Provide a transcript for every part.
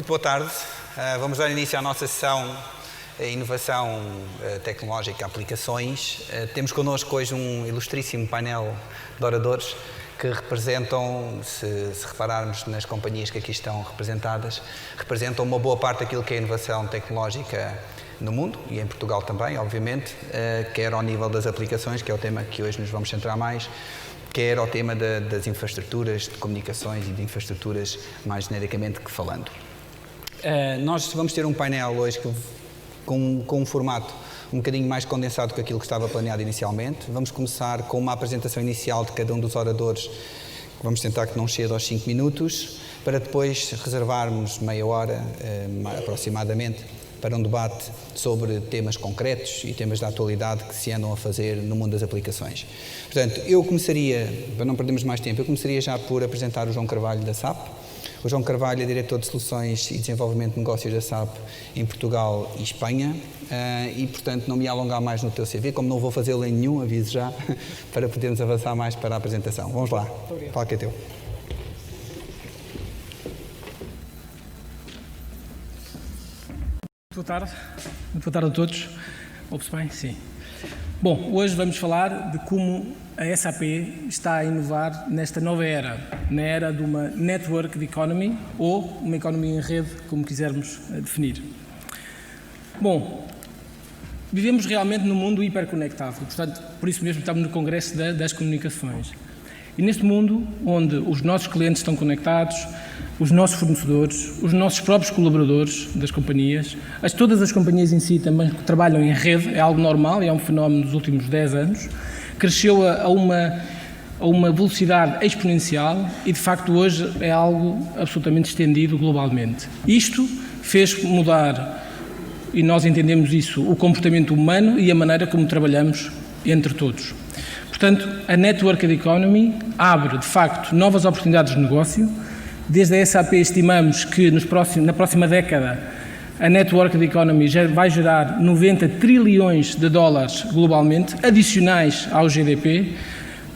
Muito boa tarde. Vamos dar início à nossa sessão Inovação Tecnológica e Aplicações. Temos connosco hoje um ilustríssimo painel de oradores que representam, se repararmos nas companhias que aqui estão representadas, representam uma boa parte daquilo que é a inovação tecnológica no mundo e em Portugal também, obviamente, quer ao nível das aplicações, que é o tema que hoje nos vamos centrar mais, quer ao tema das infraestruturas, de comunicações e de infraestruturas mais genericamente que falando. Nós vamos ter um painel hoje com um formato um bocadinho mais condensado que aquilo que estava planeado inicialmente. Vamos começar com uma apresentação inicial de cada um dos oradores, que vamos tentar que não chegue aos 5 minutos, para depois reservarmos meia hora, aproximadamente, para um debate sobre temas concretos e temas da atualidade que se andam a fazer no mundo das aplicações. Portanto, eu começaria, para não perdermos mais tempo, já por apresentar o João Carvalho da SAP. O João Carvalho é Diretor de Soluções e Desenvolvimento de Negócios da SAP em Portugal e Espanha e, portanto, não me ia alongar mais no teu CV, como não vou fazê-lo em nenhum, aviso já, para podermos avançar mais para a apresentação. Vamos lá, o palco é teu. Boa tarde. Muito boa tarde a todos. Ouve-se bem? Sim. Bom, hoje vamos falar de como a SAP está a inovar nesta nova era, na era de uma Network Economy ou uma economia em rede, como quisermos definir. Bom, vivemos realmente num mundo hiperconectado e, portanto, por isso mesmo estamos no Congresso das Comunicações. E neste mundo, onde os nossos clientes estão conectados, os nossos fornecedores, os nossos próprios colaboradores das companhias, todas as companhias em si também que trabalham em rede, é algo normal, é um fenómeno dos últimos 10 anos, cresceu a uma velocidade exponencial e, de facto, hoje é algo absolutamente estendido globalmente. Isto fez mudar, e nós entendemos isso, o comportamento humano e a maneira como trabalhamos entre todos. Portanto, a Network Economy abre, de facto, novas oportunidades de negócio. Desde a SAP estimamos que na próxima década a Network Economy já vai gerar 90 trilhões de dólares globalmente, adicionais ao GDP.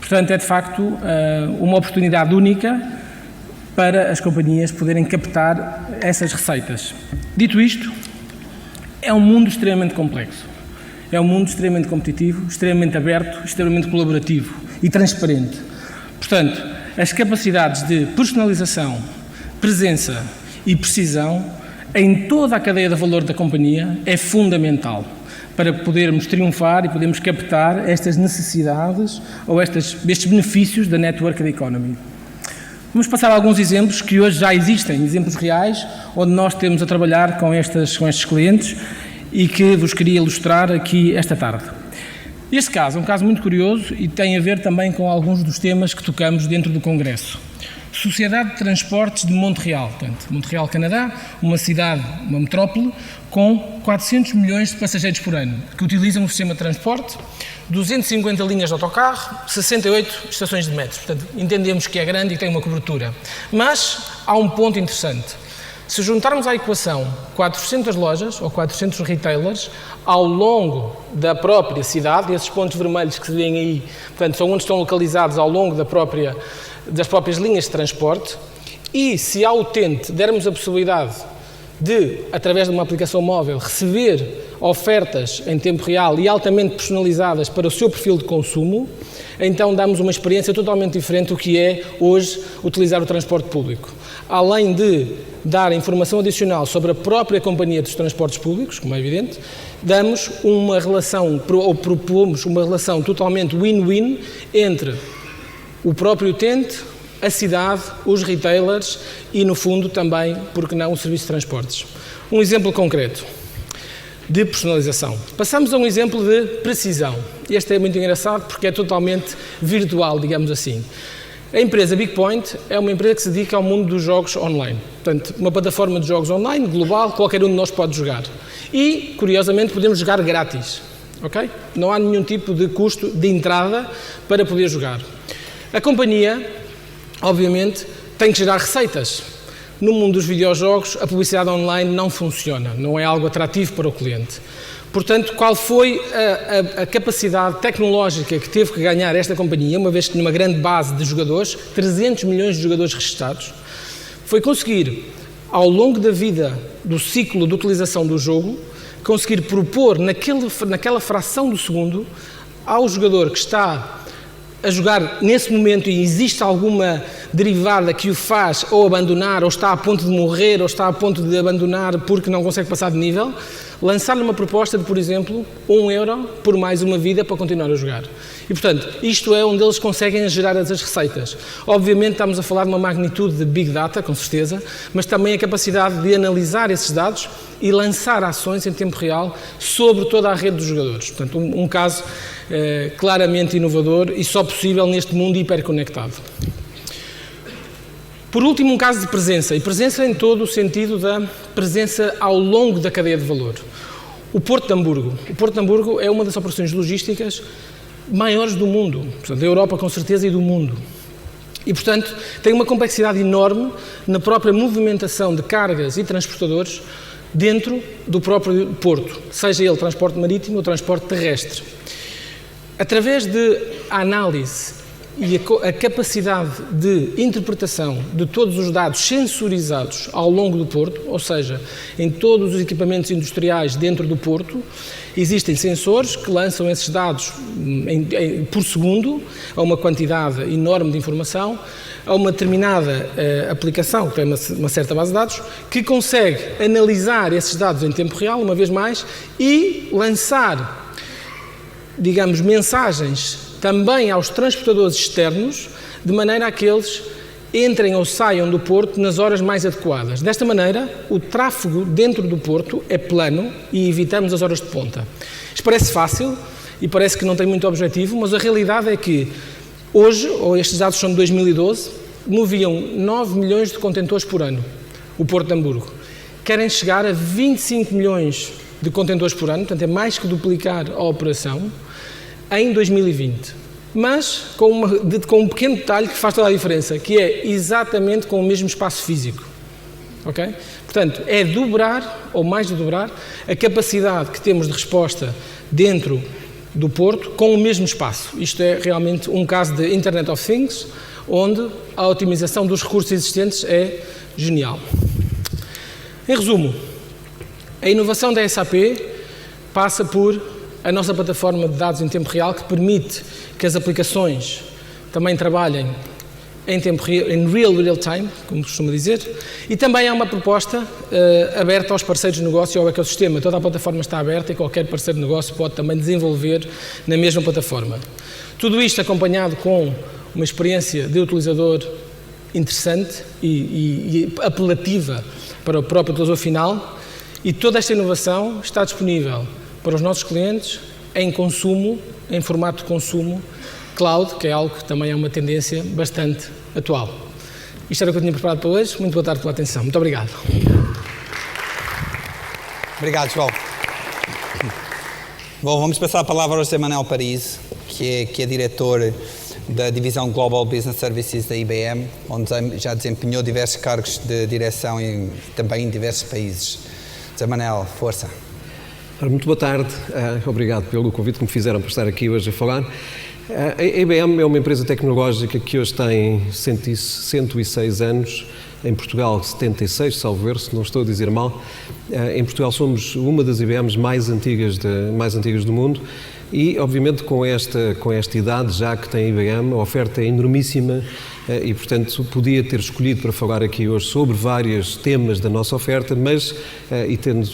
Portanto, é de facto uma oportunidade única para as companhias poderem captar essas receitas. Dito isto, é um mundo extremamente complexo. É um mundo extremamente competitivo, extremamente aberto, extremamente colaborativo e transparente. Portanto, as capacidades de personalização, presença e precisão em toda a cadeia de valor da companhia é fundamental para podermos triunfar e podermos captar estas necessidades ou estes benefícios da Network Economy. Vamos passar alguns exemplos que hoje já existem, exemplos reais, onde nós temos a trabalhar com estes clientes e que vos queria ilustrar aqui esta tarde. Este caso é um caso muito curioso e tem a ver também com alguns dos temas que tocamos dentro do Congresso. Sociedade de Transportes de Montreal, portanto, Montreal, Canadá, uma cidade, uma metrópole, com 400 milhões de passageiros por ano, que utilizam o sistema de transporte, 250 linhas de autocarro, 68 estações de metro. Portanto, entendemos que é grande e tem uma cobertura. Mas há um ponto interessante. Se juntarmos à equação 400 lojas ou 400 retailers ao longo da própria cidade, esses pontos vermelhos que se veem aí, portanto, são onde estão localizados ao longo das próprias linhas de transporte, e se ao utente dermos a possibilidade de, através de uma aplicação móvel, receber ofertas em tempo real e altamente personalizadas para o seu perfil de consumo, então damos uma experiência totalmente diferente do que é hoje utilizar o transporte público. Além de dar informação adicional sobre a própria companhia dos transportes públicos, como é evidente, damos uma relação, ou propomos uma relação totalmente win-win entre o próprio utente, a cidade, os retailers e, no fundo, também, porque não, o serviço de transportes. Um exemplo concreto de personalização. Passamos a um exemplo de precisão. Este é muito engraçado porque é totalmente virtual, digamos assim. A empresa BigPoint é uma empresa que se dedica ao mundo dos jogos online. Portanto, uma plataforma de jogos online, global, qualquer um de nós pode jogar. E, curiosamente, podemos jogar grátis. Okay? Não há nenhum tipo de custo de entrada para poder jogar. A companhia, obviamente, tem que gerar receitas. No mundo dos videojogos, a publicidade online não funciona, não é algo atrativo para o cliente. Portanto, qual foi a capacidade tecnológica que teve que ganhar esta companhia, uma vez que tinha uma grande base de jogadores, 300 milhões de jogadores registados, foi conseguir ao longo da vida do ciclo de utilização do jogo, conseguir propor naquela fração do segundo ao jogador que está a jogar nesse momento e existe alguma derivada que o faz ou abandonar, ou está a ponto de morrer, ou está a ponto de abandonar porque não consegue passar de nível, lançar-lhe uma proposta de, por exemplo, €1 por mais uma vida para continuar a jogar. E, portanto, isto é onde eles conseguem gerar as receitas. Obviamente estamos a falar de uma magnitude de Big Data, com certeza, mas também a capacidade de analisar esses dados e lançar ações em tempo real sobre toda a rede dos jogadores. Portanto, um caso claramente inovador e só possível neste mundo hiperconectado. Por último, um caso de presença, e presença em todo o sentido da presença ao longo da cadeia de valor. O Porto de Hamburgo. O Porto de Hamburgo é uma das operações logísticas maiores do mundo, portanto, da Europa com certeza e do mundo. E, portanto, tem uma complexidade enorme na própria movimentação de cargas e transportadores dentro do próprio porto, seja ele transporte marítimo ou transporte terrestre. Através de análise e a capacidade de interpretação de todos os dados sensorizados ao longo do porto, ou seja, em todos os equipamentos industriais dentro do porto, existem sensores que lançam esses dados por segundo a uma quantidade enorme de informação, a uma determinada aplicação, que tem uma certa base de dados, que consegue analisar esses dados em tempo real, uma vez mais, e lançar, digamos, mensagens também aos transportadores externos, de maneira a que eles entrem ou saiam do porto nas horas mais adequadas. Desta maneira, o tráfego dentro do porto é plano e evitamos as horas de ponta. Isto parece fácil e parece que não tem muito objetivo, mas a realidade é que hoje, ou estes dados são de 2012, moviam 9 milhões de contentores por ano, o Porto de Hamburgo. Querem chegar a 25 milhões de contentores por ano, portanto é mais que duplicar a operação, em 2020, mas com um pequeno detalhe que faz toda a diferença, que é exatamente com o mesmo espaço físico, ok? Portanto, é dobrar, ou mais de dobrar, a capacidade que temos de resposta dentro do porto com o mesmo espaço. Isto é realmente um caso de Internet of Things, onde a otimização dos recursos existentes é genial. Em resumo, a inovação da SAP passa por a nossa plataforma de dados em tempo real, que permite que as aplicações também trabalhem em tempo real, em real time, como costuma dizer, e também há uma proposta aberta aos parceiros de negócio e ao ecossistema. Toda a plataforma está aberta e qualquer parceiro de negócio pode também desenvolver na mesma plataforma. Tudo isto acompanhado com uma experiência de utilizador interessante e apelativa para o próprio utilizador final, e toda esta inovação está disponível para os nossos clientes em consumo, em formato de consumo cloud, que é algo que também é uma tendência bastante atual. Isto era o que eu tinha preparado para hoje. Muito boa tarde pela atenção. Muito obrigado. Obrigado, João. Bom, vamos passar a palavra ao José Manuel Paris, que é diretor da divisão Global Business Services da IBM, onde já desempenhou diversos cargos de direção e também em diversos países. José Manuel, força. Muito boa tarde, obrigado pelo convite que me fizeram para estar aqui hoje a falar. A IBM é uma empresa tecnológica que hoje tem 106 anos, em Portugal 76, salvo ver, se não estou a dizer mal. Em Portugal somos uma das IBMs mais antigas do mundo e, obviamente, com esta idade já que tem a IBM, a oferta é enormíssima e, portanto, podia ter escolhido para falar aqui hoje sobre vários temas da nossa oferta, mas, e tendo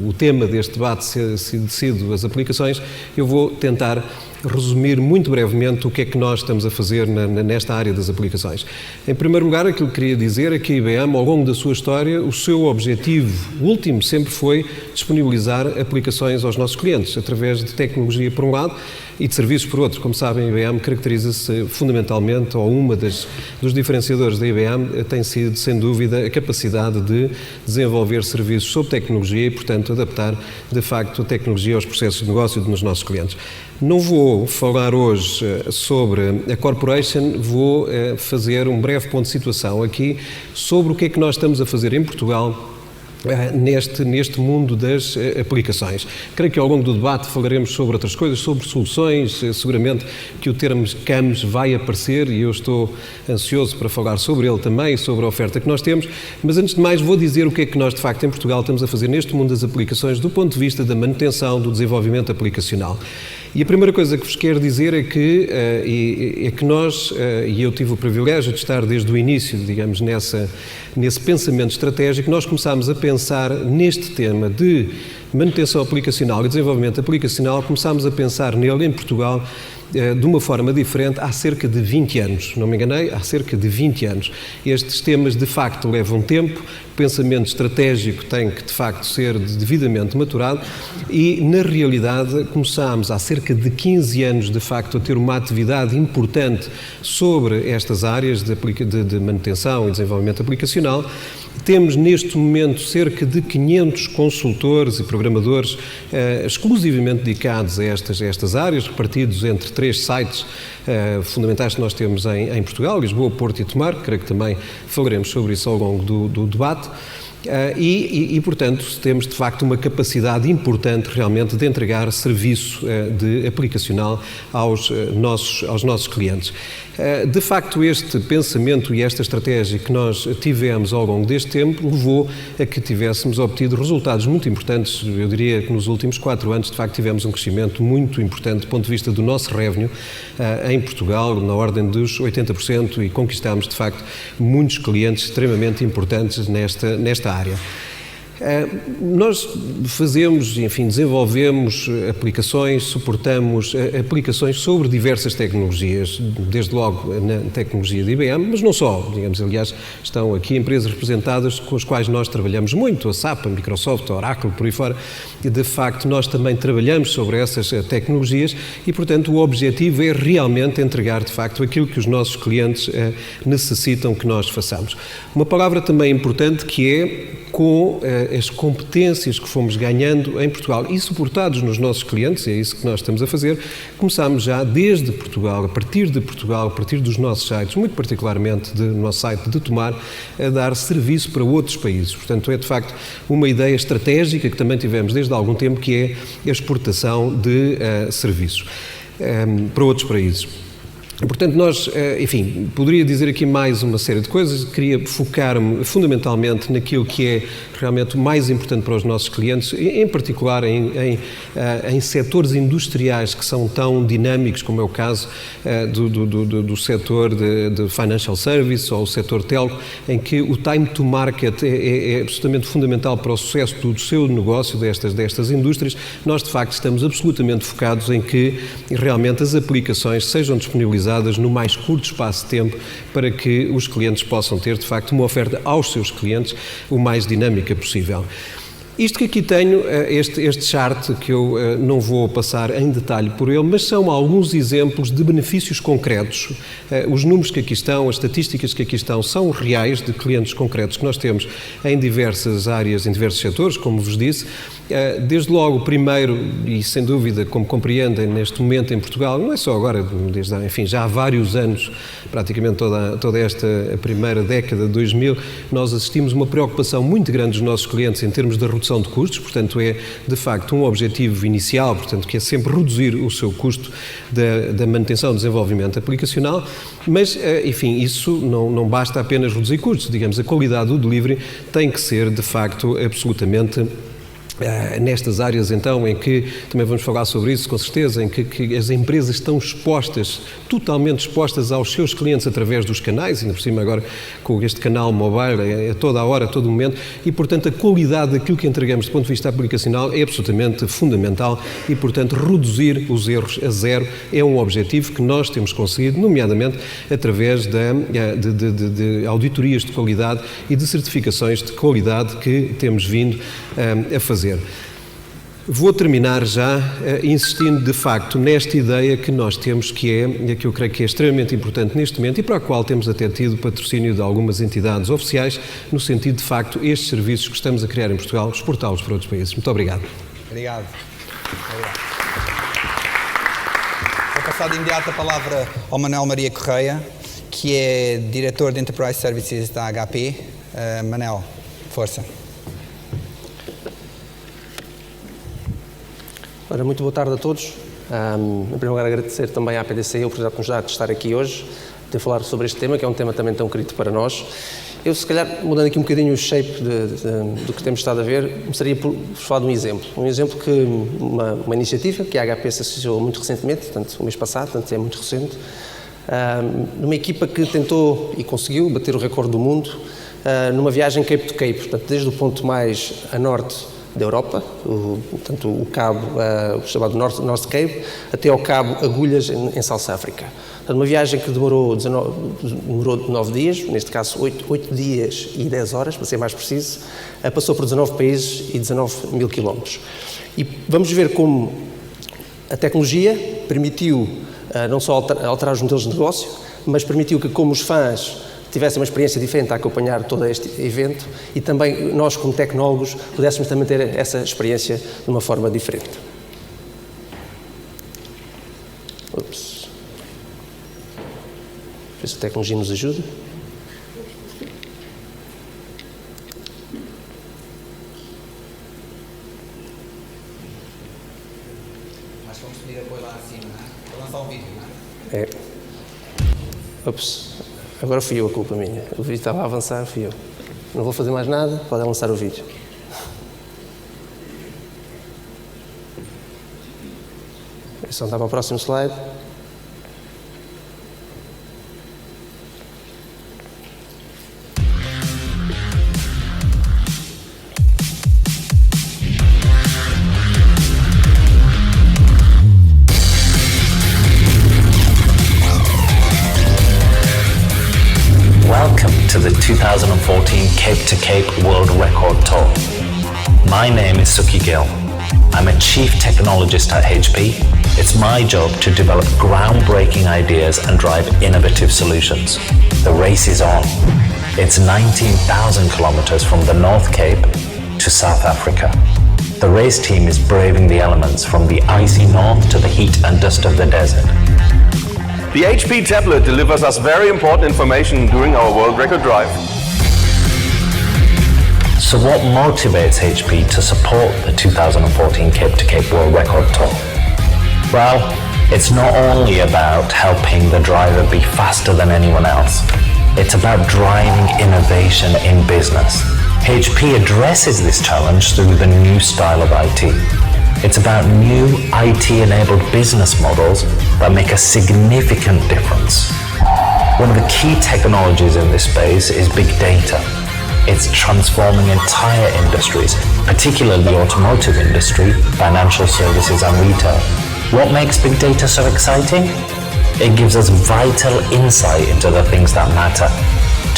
o tema deste debate sido as aplicações, eu vou tentar resumir muito brevemente o que é que nós estamos a fazer nesta área das aplicações. Em primeiro lugar, aquilo que queria dizer é que a IBM, ao longo da sua história, o seu objetivo último sempre foi disponibilizar aplicações aos nossos clientes, através de tecnologia por um lado e de serviços por outro. Como sabem, a IBM caracteriza-se fundamentalmente, ou dos diferenciadores da IBM tem sido, sem dúvida, a capacidade de desenvolver serviços sob tecnologia e, portanto, adaptar, de facto, a tecnologia aos processos de negócio dos nossos clientes. Não vou falar hoje sobre a Corporation, vou fazer um breve ponto de situação aqui sobre o que é que nós estamos a fazer em Portugal neste mundo das aplicações. Creio que ao longo do debate falaremos sobre outras coisas, sobre soluções, seguramente que o termo CAMS vai aparecer e eu estou ansioso para falar sobre ele também, sobre a oferta que nós temos, mas antes de mais vou dizer o que é que nós de facto em Portugal estamos a fazer neste mundo das aplicações do ponto de vista da manutenção, do desenvolvimento aplicacional. E a primeira coisa que vos quero dizer é que nós, e eu tive o privilégio de estar desde o início, digamos, nesse pensamento estratégico, nós começámos a pensar neste tema de manutenção aplicacional e desenvolvimento aplicacional, começámos a pensar nele em Portugal de uma forma diferente há cerca de 20 anos. Não me enganei, há cerca de 20 anos. Estes temas, de facto, levam tempo, o pensamento estratégico tem que, de facto, ser devidamente maturado e, na realidade, começámos há cerca de 15 anos, de facto, a ter uma atividade importante sobre estas áreas de manutenção e desenvolvimento aplicacional. Temos, neste momento, cerca de 500 consultores e programadores exclusivamente dedicados a estas áreas, repartidos entre 3 sites fundamentais que nós temos em Portugal, Lisboa, Porto e Tomar. Creio que também falaremos sobre isso ao longo do debate. Portanto, temos de facto uma capacidade importante realmente de entregar serviço de aplicacional aos nossos clientes. De facto, este pensamento e esta estratégia que nós tivemos ao longo deste tempo levou a que tivéssemos obtido resultados muito importantes. Eu diria que nos últimos 4 anos, de facto, tivemos um crescimento muito importante do ponto de vista do nosso revenue em Portugal, na ordem dos 80%, e conquistámos, de facto, muitos clientes extremamente importantes nesta área. Nós fazemos, enfim, desenvolvemos aplicações, suportamos aplicações sobre diversas tecnologias, desde logo na tecnologia de IBM, mas não só, digamos, aliás, estão aqui empresas representadas com as quais nós trabalhamos muito, a SAP, a Microsoft, a Oracle, por aí fora, e de facto nós também trabalhamos sobre essas tecnologias e, portanto, o objetivo é realmente entregar, de facto, aquilo que os nossos clientes necessitam que nós façamos. Uma palavra também importante que é com as competências que fomos ganhando em Portugal e suportados nos nossos clientes, é isso que nós estamos a fazer, começámos já desde Portugal, a partir dos nossos sites, muito particularmente do nosso site de Tomar, a dar serviço para outros países. Portanto, é de facto uma ideia estratégica que também tivemos desde há algum tempo, que é a exportação de serviços para outros países. Portanto, nós, enfim, poderia dizer aqui mais uma série de coisas, queria focar-me fundamentalmente naquilo que é realmente o mais importante para os nossos clientes, em particular em setores industriais que são tão dinâmicos, como é o caso do setor de financial service ou o setor telco, em que o time to market é absolutamente fundamental para o sucesso do seu negócio, destas indústrias. Nós, de facto, estamos absolutamente focados em que realmente as aplicações sejam disponibilizadas no mais curto espaço de tempo para que os clientes possam ter, de facto, uma oferta aos seus clientes o mais dinâmica possível. Isto que aqui tenho, este chart, que eu não vou passar em detalhe por ele, mas são alguns exemplos de benefícios concretos. Os números que aqui estão, as estatísticas que aqui estão, são reais de clientes concretos que nós temos em diversas áreas, em diversos setores, como vos disse. Desde logo, primeiro, e sem dúvida, como compreendem, neste momento em Portugal, não é só agora, enfim, já há vários anos, praticamente toda esta primeira década de 2000, nós assistimos a uma preocupação muito grande dos nossos clientes em termos de redução de custos, portanto é de facto um objetivo inicial, portanto que é sempre reduzir o seu custo da manutenção e desenvolvimento aplicacional, mas enfim, isso não basta apenas reduzir custos, digamos, a qualidade do delivery tem que ser de facto absolutamente nestas áreas, então, em que, também vamos falar sobre isso, com certeza, em que as empresas estão totalmente expostas aos seus clientes através dos canais, ainda por cima agora com este canal mobile, a toda a hora, a todo momento, e, portanto, a qualidade daquilo que entregamos do ponto de vista aplicacional é absolutamente fundamental e, portanto, reduzir os erros a zero é um objetivo que nós temos conseguido, nomeadamente através de auditorias de qualidade e de certificações de qualidade que temos vindo a fazer. Vou terminar já insistindo de facto nesta ideia que nós temos, que eu creio que é extremamente importante neste momento e para a qual temos até tido patrocínio de algumas entidades oficiais, no sentido de facto estes serviços que estamos a criar em Portugal, exportá-los para outros países. Muito obrigado. Obrigado. Vou passar de imediato a palavra ao Manuel Maria Correia, que é diretor de Enterprise Services da HP. Manel, força. Ora, muito boa tarde a todos. Em primeiro lugar, agradecer também à PDCI a oportunidade que nos dá de estar aqui hoje, de falar sobre este tema, que é um tema também tão querido para nós. Eu, se calhar, mudando aqui um bocadinho o shape do que temos estado a ver, começaria por falar de um exemplo. Um exemplo que uma iniciativa que a HP se associou muito recentemente, portanto, o mês passado, portanto, é muito recente, numa equipa que tentou e conseguiu bater o recorde do mundo numa viagem Cape to Cape, portanto, desde o ponto mais a norte da Europa, portanto, o cabo, o chamado North Cape, até ao cabo Agulhas, em South Africa. Portanto, uma viagem que demorou 9 dias, neste caso 8 dias e 10 horas, para ser mais preciso, passou por 19 países e 19 mil quilómetros. E vamos ver como a tecnologia permitiu não só alterar os modelos de negócio, mas permitiu que, como os fãs tivessem uma experiência diferente a acompanhar todo este evento e também nós, como tecnólogos, pudéssemos também ter essa experiência de uma forma diferente. Ups. Ver se a tecnologia nos ajuda. Mas vamos pedir apoio lá acima, não é? Para lançar o vídeo, não é? É. Ups. Agora fui eu a culpa minha. O vídeo estava a avançar, fui eu. Não vou fazer mais nada, podem lançar o vídeo. Só dá para o próximo slide. Welcome to the 2014 Cape to Cape World Record Tour. My name is Suki Gill. I'm a Chief Technologist at HP. It's my job to develop groundbreaking ideas and drive innovative solutions. The race is on. It's 19,000 kilometers from the North Cape to South Africa. The race team is braving the elements from the icy north to the heat and dust of the desert. The HP tablet delivers us very important information during our world record drive. So what motivates HP to support the 2014 Cape to Cape World Record Tour? Well, it's not only about helping the driver be faster than anyone else. It's about driving innovation in business. HP addresses this challenge through the new style of IT. It's about new IT-enabled business models that make a significant difference. One of the key technologies in this space is big data. It's transforming entire industries, particularly the automotive industry, financial services and retail. What makes big data so exciting? It gives us vital insight into the things that matter.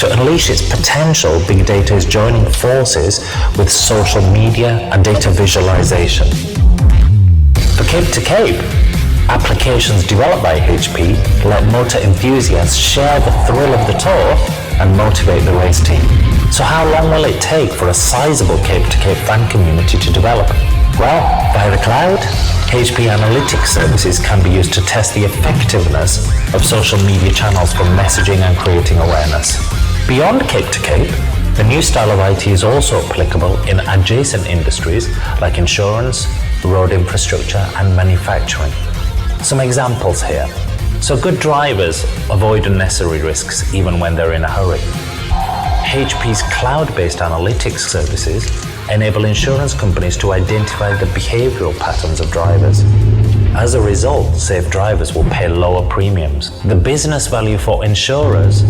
To unleash its potential, big data is joining forces with social media and data visualization. For Cape to Cape, applications developed by HP let motor enthusiasts share the thrill of the tour and motivate the race team. So how long will it take for a sizable Cape to Cape fan community to develop? Well, via the cloud, HP Analytics services can be used to test the effectiveness of social media channels for messaging and creating awareness. Beyond Cape to Cape, the new style of IT is also applicable in adjacent industries like insurance, road infrastructure and manufacturing. Some examples here. So good drivers avoid unnecessary risks even when they're in a hurry. HP's cloud-based analytics services enable insurance companies to identify the behavioral patterns of drivers. As a result, safe drivers will pay lower premiums. The business value for insurers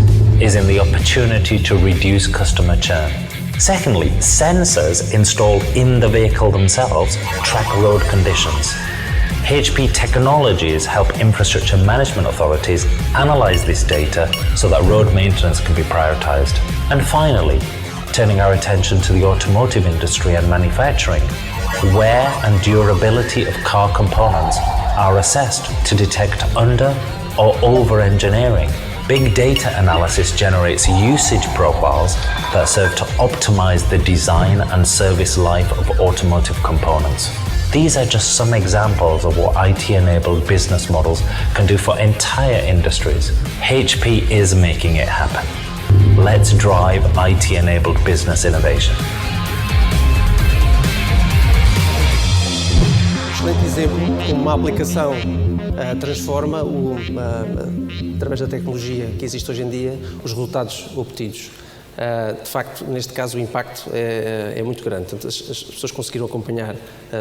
is in the opportunity to reduce customer churn. Secondly, sensors installed in the vehicle themselves track road conditions. HP technologies help infrastructure management authorities analyze this data so that road maintenance can be prioritized. And finally, turning our attention to the automotive industry and manufacturing, wear and durability of car components are assessed to detect under or over engineering. Big data analysis generates usage profiles that serve to optimize the design and service life of automotive components. These are just some examples of what IT-enabled business models can do for entire industries. HP is making it happen. Let's drive IT-enabled business innovation. Excelente exemplo, como uma aplicação transforma, através da tecnologia que existe hoje em dia, os resultados obtidos. De facto, neste caso, o impacto é muito grande. Portanto, as pessoas conseguiram acompanhar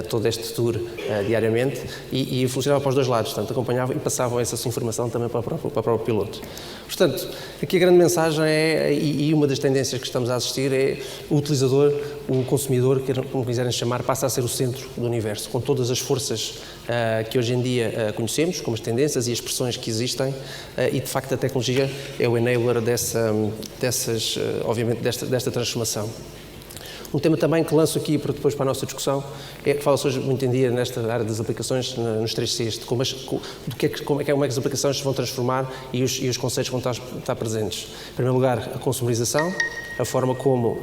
todo este tour diariamente e funcionava para os dois lados. Portanto, acompanhavam e passavam essa informação também para o próprio piloto. Portanto, aqui a grande mensagem e uma das tendências que estamos a assistir é o utilizador, o consumidor, como quiserem chamar, passa a ser o centro do universo, com todas as forças que hoje em dia conhecemos, como as tendências e as pressões que existem, e de facto a tecnologia é o enabler obviamente desta transformação. Um tema também que lanço aqui para depois para a nossa discussão é que fala-se hoje muito em dia nesta área das aplicações, nos 3Cs, de como é que as aplicações se vão transformar e os conceitos vão estar presentes. Em primeiro lugar, a consumerização, a forma como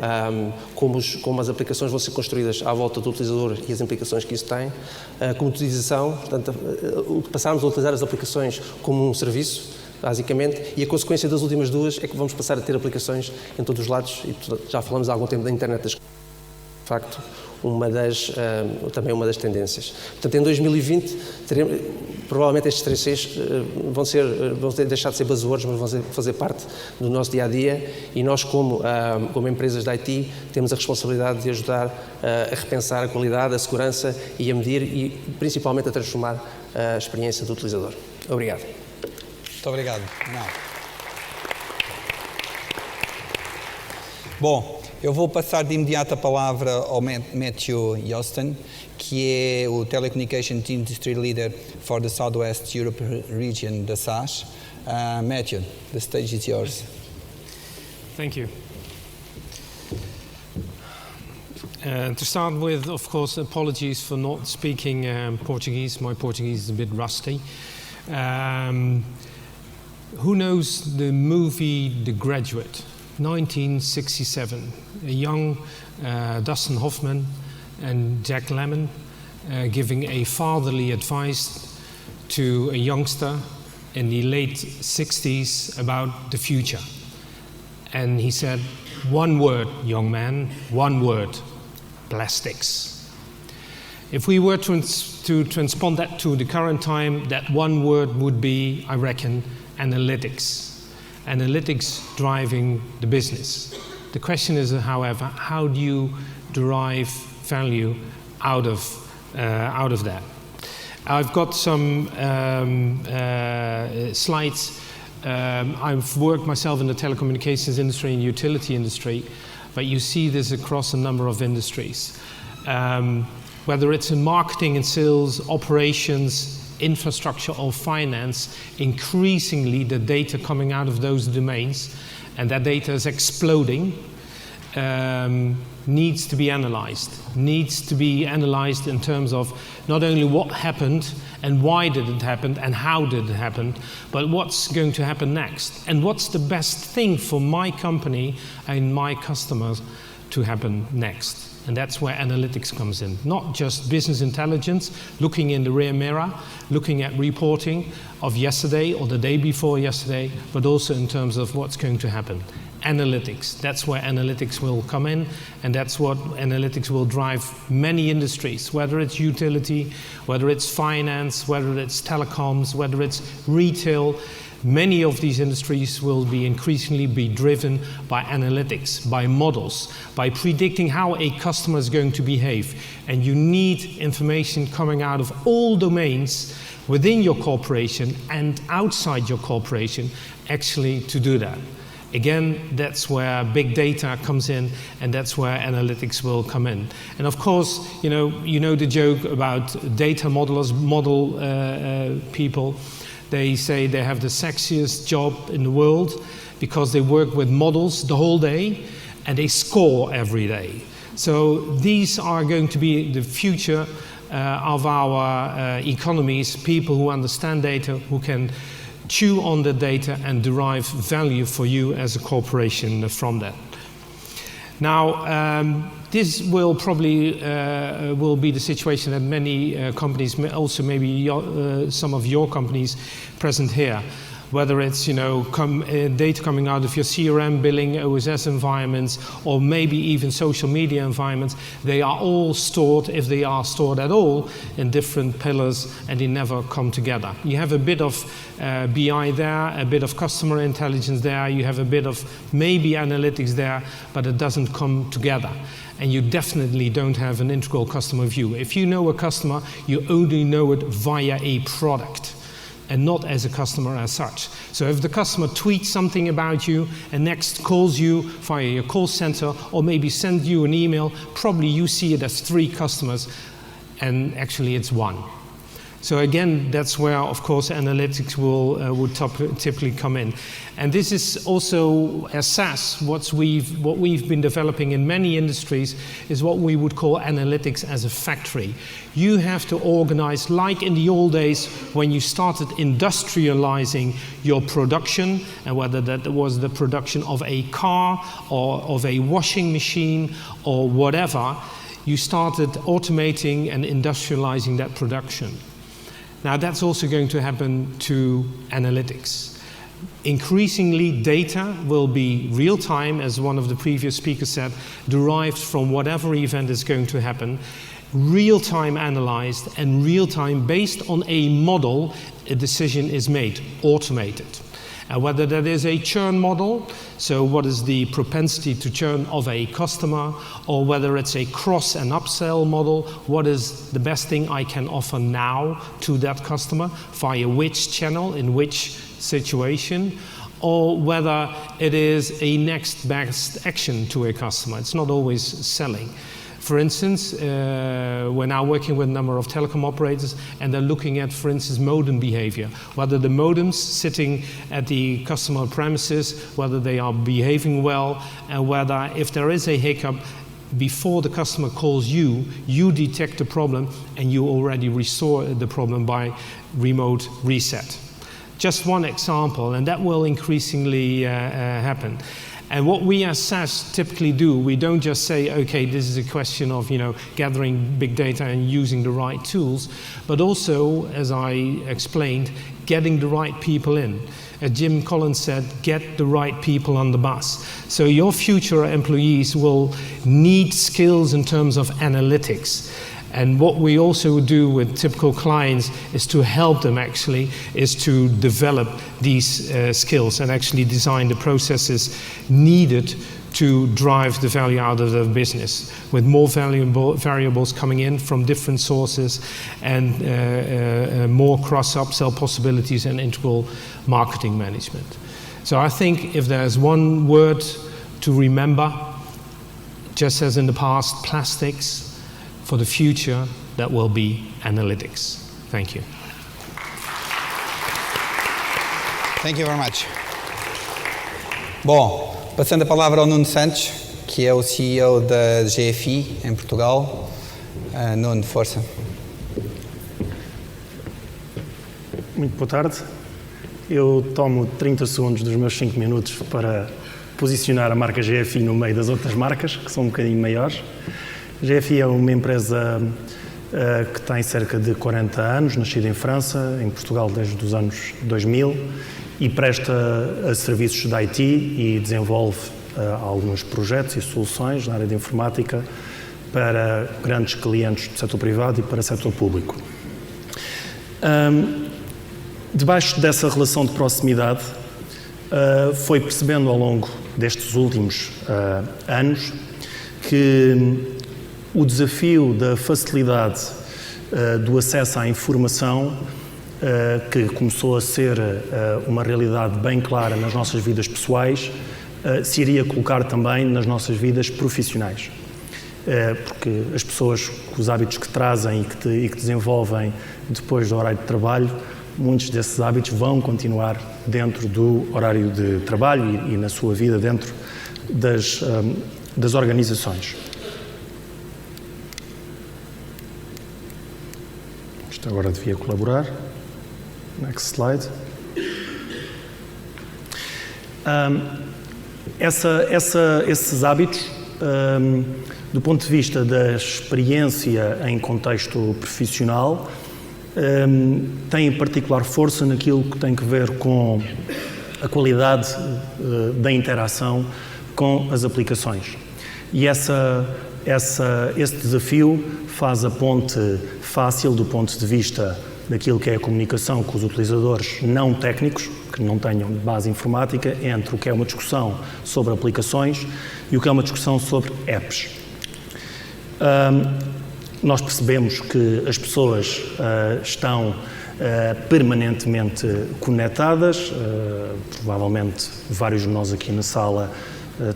as aplicações vão ser construídas à volta do utilizador e as implicações que isso tem. A comoditização, portanto, passarmos a utilizar as aplicações como um serviço, basicamente, e a consequência das últimas duas é que vamos passar a ter aplicações em todos os lados, e já falamos há algum tempo da internet das coisas. De facto, também uma das tendências. Portanto, em 2020, provavelmente estes 3Cs vão deixar de ser buzzwords, mas vão fazer parte do nosso dia-a-dia, e nós, como empresas de IT, temos a responsabilidade de ajudar a repensar a qualidade, a segurança e a medir e, principalmente, a transformar a experiência do utilizador. Obrigado. Muito obrigado. Bom, eu vou passar de imediato a palavra ao Matthew Yosten, que é o Telecommunication Industry Leader for the Southwest Europe region da SAS. Matthew, the stage is yours. Thank you. To start with, of course, apologies for not speaking Portuguese. My Portuguese is a bit rusty. Who knows the movie The Graduate? 1967. A young Dustin Hoffman and Jack Lemmon giving a fatherly advice to a youngster in the late 60s about the future. And he said, one word, young man, one word, plastics. If we were to transpond that to the current time, that one word would be, I reckon, analytics. Analytics driving the business. The question is, however, how do you derive value out of that? I've got some slides. I've worked myself in the telecommunications industry and utility industry, but you see this across a number of industries. Whether it's in marketing and sales, operations, infrastructure or finance, increasingly the data coming out of those domains, and that data is exploding, needs to be analyzed. Needs to be analyzed in terms of not only what happened and why did it happen and how did it happen, but what's going to happen next. And what's the best thing for my company and my customers to happen next. And that's where analytics comes in. Not just business intelligence, looking in the rear mirror, looking at reporting of yesterday or the day before yesterday, but also in terms of what's going to happen. Analytics, that's where analytics will come in, and that's what analytics will drive many industries, whether it's utility, whether it's finance, whether it's telecoms, whether it's retail. Many of these industries will be increasingly be driven by analytics, by models, by predicting how a customer is going to behave. And you need information coming out of all domains within your corporation and outside your corporation actually to do that. Again, that's where big data comes in, and that's where analytics will come in. And of course, you know the joke about data modelers, people. They say they have the sexiest job in the world because they work with models the whole day and they score every day. So these are going to be the future of our economies, people who understand data, who can chew on the data and derive value for you as a corporation from that. Now, this will probably will be the situation that many companies, also maybe some of your companies present here, whether it's data coming out of your CRM, billing, OSS environments, or maybe even social media environments, they are all stored, if they are stored at all, in different pillars, and they never come together. You have a bit of BI there, a bit of customer intelligence there, you have a bit of maybe analytics there, but it doesn't come together. And you definitely don't have an integral customer view. If you know a customer, you only know it via a product and not as a customer as such. So if the customer tweets something about you and next calls you via your call center or maybe sends you an email, probably you see it as 3 customers and actually it's 1. So again, that's where, of course, analytics would typically come in. And this is also, as SaaS, what we've been developing in many industries is what we would call analytics as a factory. You have to organize, like in the old days when you started industrializing your production, and whether that was the production of a car or of a washing machine or whatever, you started automating and industrializing that production. Now that's also going to happen to analytics. Increasingly, data will be real-time, as one of the previous speakers said, derived from whatever event is going to happen, real-time analyzed, and real-time based on a model, a decision is made, automated. And whether that is a churn model, so what is the propensity to churn of a customer, or whether it's a cross and upsell model, what is the best thing I can offer now to that customer, via which channel, in which situation, or whether it is a next best action to a customer. It's not always selling. For instance, we're now working with a number of telecom operators and they're looking at, for instance, modem behavior. Whether the modems sitting at the customer premises, whether they are behaving well, and whether if there is a hiccup, before the customer calls you, you detect the problem and you already restore the problem by remote reset. Just one example, and that will increasingly happen. And what we as SaaS typically do, we don't just say, okay, this is a question of gathering big data and using the right tools, but also, as I explained, getting the right people in. As Jim Collins said, get the right people on the bus. So your future employees will need skills in terms of analytics. And what we also do with typical clients is to help them is to develop these skills and actually design the processes needed to drive the value out of the business, with more variables coming in from different sources and more cross-upsell possibilities and integral marketing management. So I think if there's one word to remember, just as in the past, plastics, for the future, that will be analytics. Thank you. Thank you very much. Bom, passando a palavra ao Nuno Santos, que é o CEO da GFI em Portugal. Nuno, força. Muito boa tarde. Eu tomo 30 segundos dos meus 5 minutos para posicionar a marca GFI no meio das outras marcas, que são um bocadinho maiores. A GFI é uma empresa que tem cerca de 40 anos, nascida em França, em Portugal desde os anos 2000, e presta serviços de IT e desenvolve alguns projetos e soluções na área de informática para grandes clientes do setor privado e para o setor público. Debaixo dessa relação de proximidade, foi percebendo ao longo destes últimos anos que o desafio da facilidade do acesso à informação, que começou a ser uma realidade bem clara nas nossas vidas pessoais, se iria colocar também nas nossas vidas profissionais. Porque as pessoas, com os hábitos que trazem e que desenvolvem depois do horário de trabalho, muitos desses hábitos vão continuar dentro do horário de trabalho e na sua vida dentro das organizações. Isto agora devia colaborar. Next slide. Esses hábitos, do ponto de vista da experiência em contexto profissional, têm particular força naquilo que tem que ver com a qualidade da interação com as aplicações. E esse desafio faz a ponte fácil do ponto de vista daquilo que é a comunicação com os utilizadores não técnicos, que não tenham base informática, entre o que é uma discussão sobre aplicações e o que é uma discussão sobre apps. Nós percebemos que as pessoas estão permanentemente conectadas, provavelmente vários de nós aqui na sala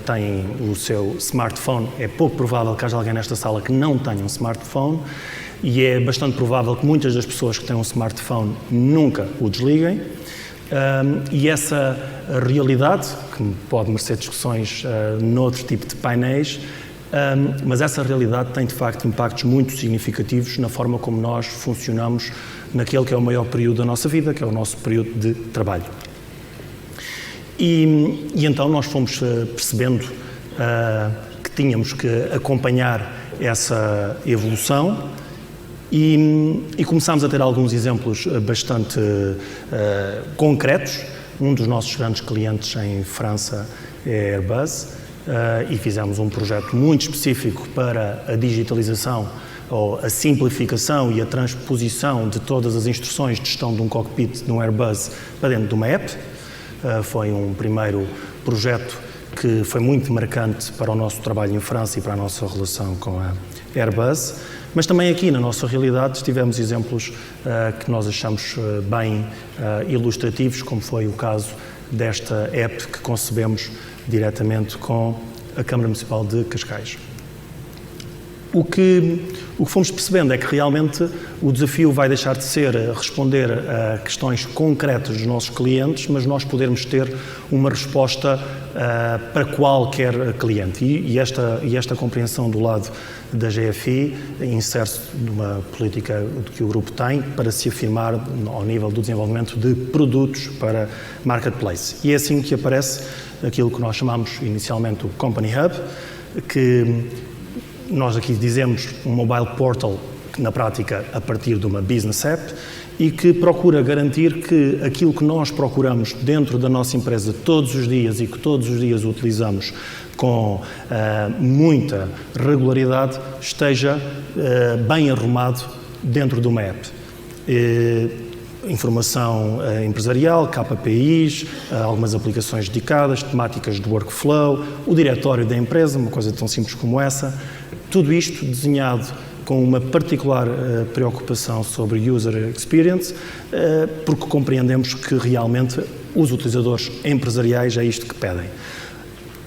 têm o seu smartphone. É pouco provável que haja alguém nesta sala que não tenha um smartphone e é bastante provável que muitas das pessoas que têm um smartphone nunca o desliguem. E essa realidade, que pode merecer discussões noutro tipo de painéis, mas essa realidade tem de facto impactos muito significativos na forma como nós funcionamos naquele que é o maior período da nossa vida, que é o nosso período de trabalho. E então nós fomos percebendo que tínhamos que acompanhar essa evolução e começámos a ter alguns exemplos bastante concretos. Um dos nossos grandes clientes em França é a Airbus e fizemos um projeto muito específico para a digitalização ou a simplificação e a transposição de todas as instruções de gestão de um cockpit de um Airbus para dentro de uma app. Foi um primeiro projeto que foi muito marcante para o nosso trabalho em França e para a nossa relação com a Airbus, mas também aqui na nossa realidade tivemos exemplos que nós achamos bem ilustrativos, como foi o caso desta app que concebemos diretamente com a Câmara Municipal de Cascais. O que fomos percebendo é que realmente o desafio vai deixar de ser responder a questões concretas dos nossos clientes, mas nós podermos ter uma resposta para qualquer cliente. E esta compreensão do lado da GFI insere-se numa política que o grupo tem para se afirmar ao nível do desenvolvimento de produtos para marketplace. E é assim que aparece aquilo que nós chamamos inicialmente o Company Hub, que nós aqui dizemos um mobile portal, que na prática a partir de uma business app, e que procura garantir que aquilo que nós procuramos dentro da nossa empresa todos os dias e que todos os dias utilizamos com muita regularidade esteja bem arrumado dentro de uma app. Informação empresarial, KPIs, algumas aplicações dedicadas, temáticas de workflow, o diretório da empresa, uma coisa tão simples como essa. Tudo isto desenhado com uma particular preocupação sobre user experience, porque compreendemos que realmente os utilizadores empresariais é isto que pedem.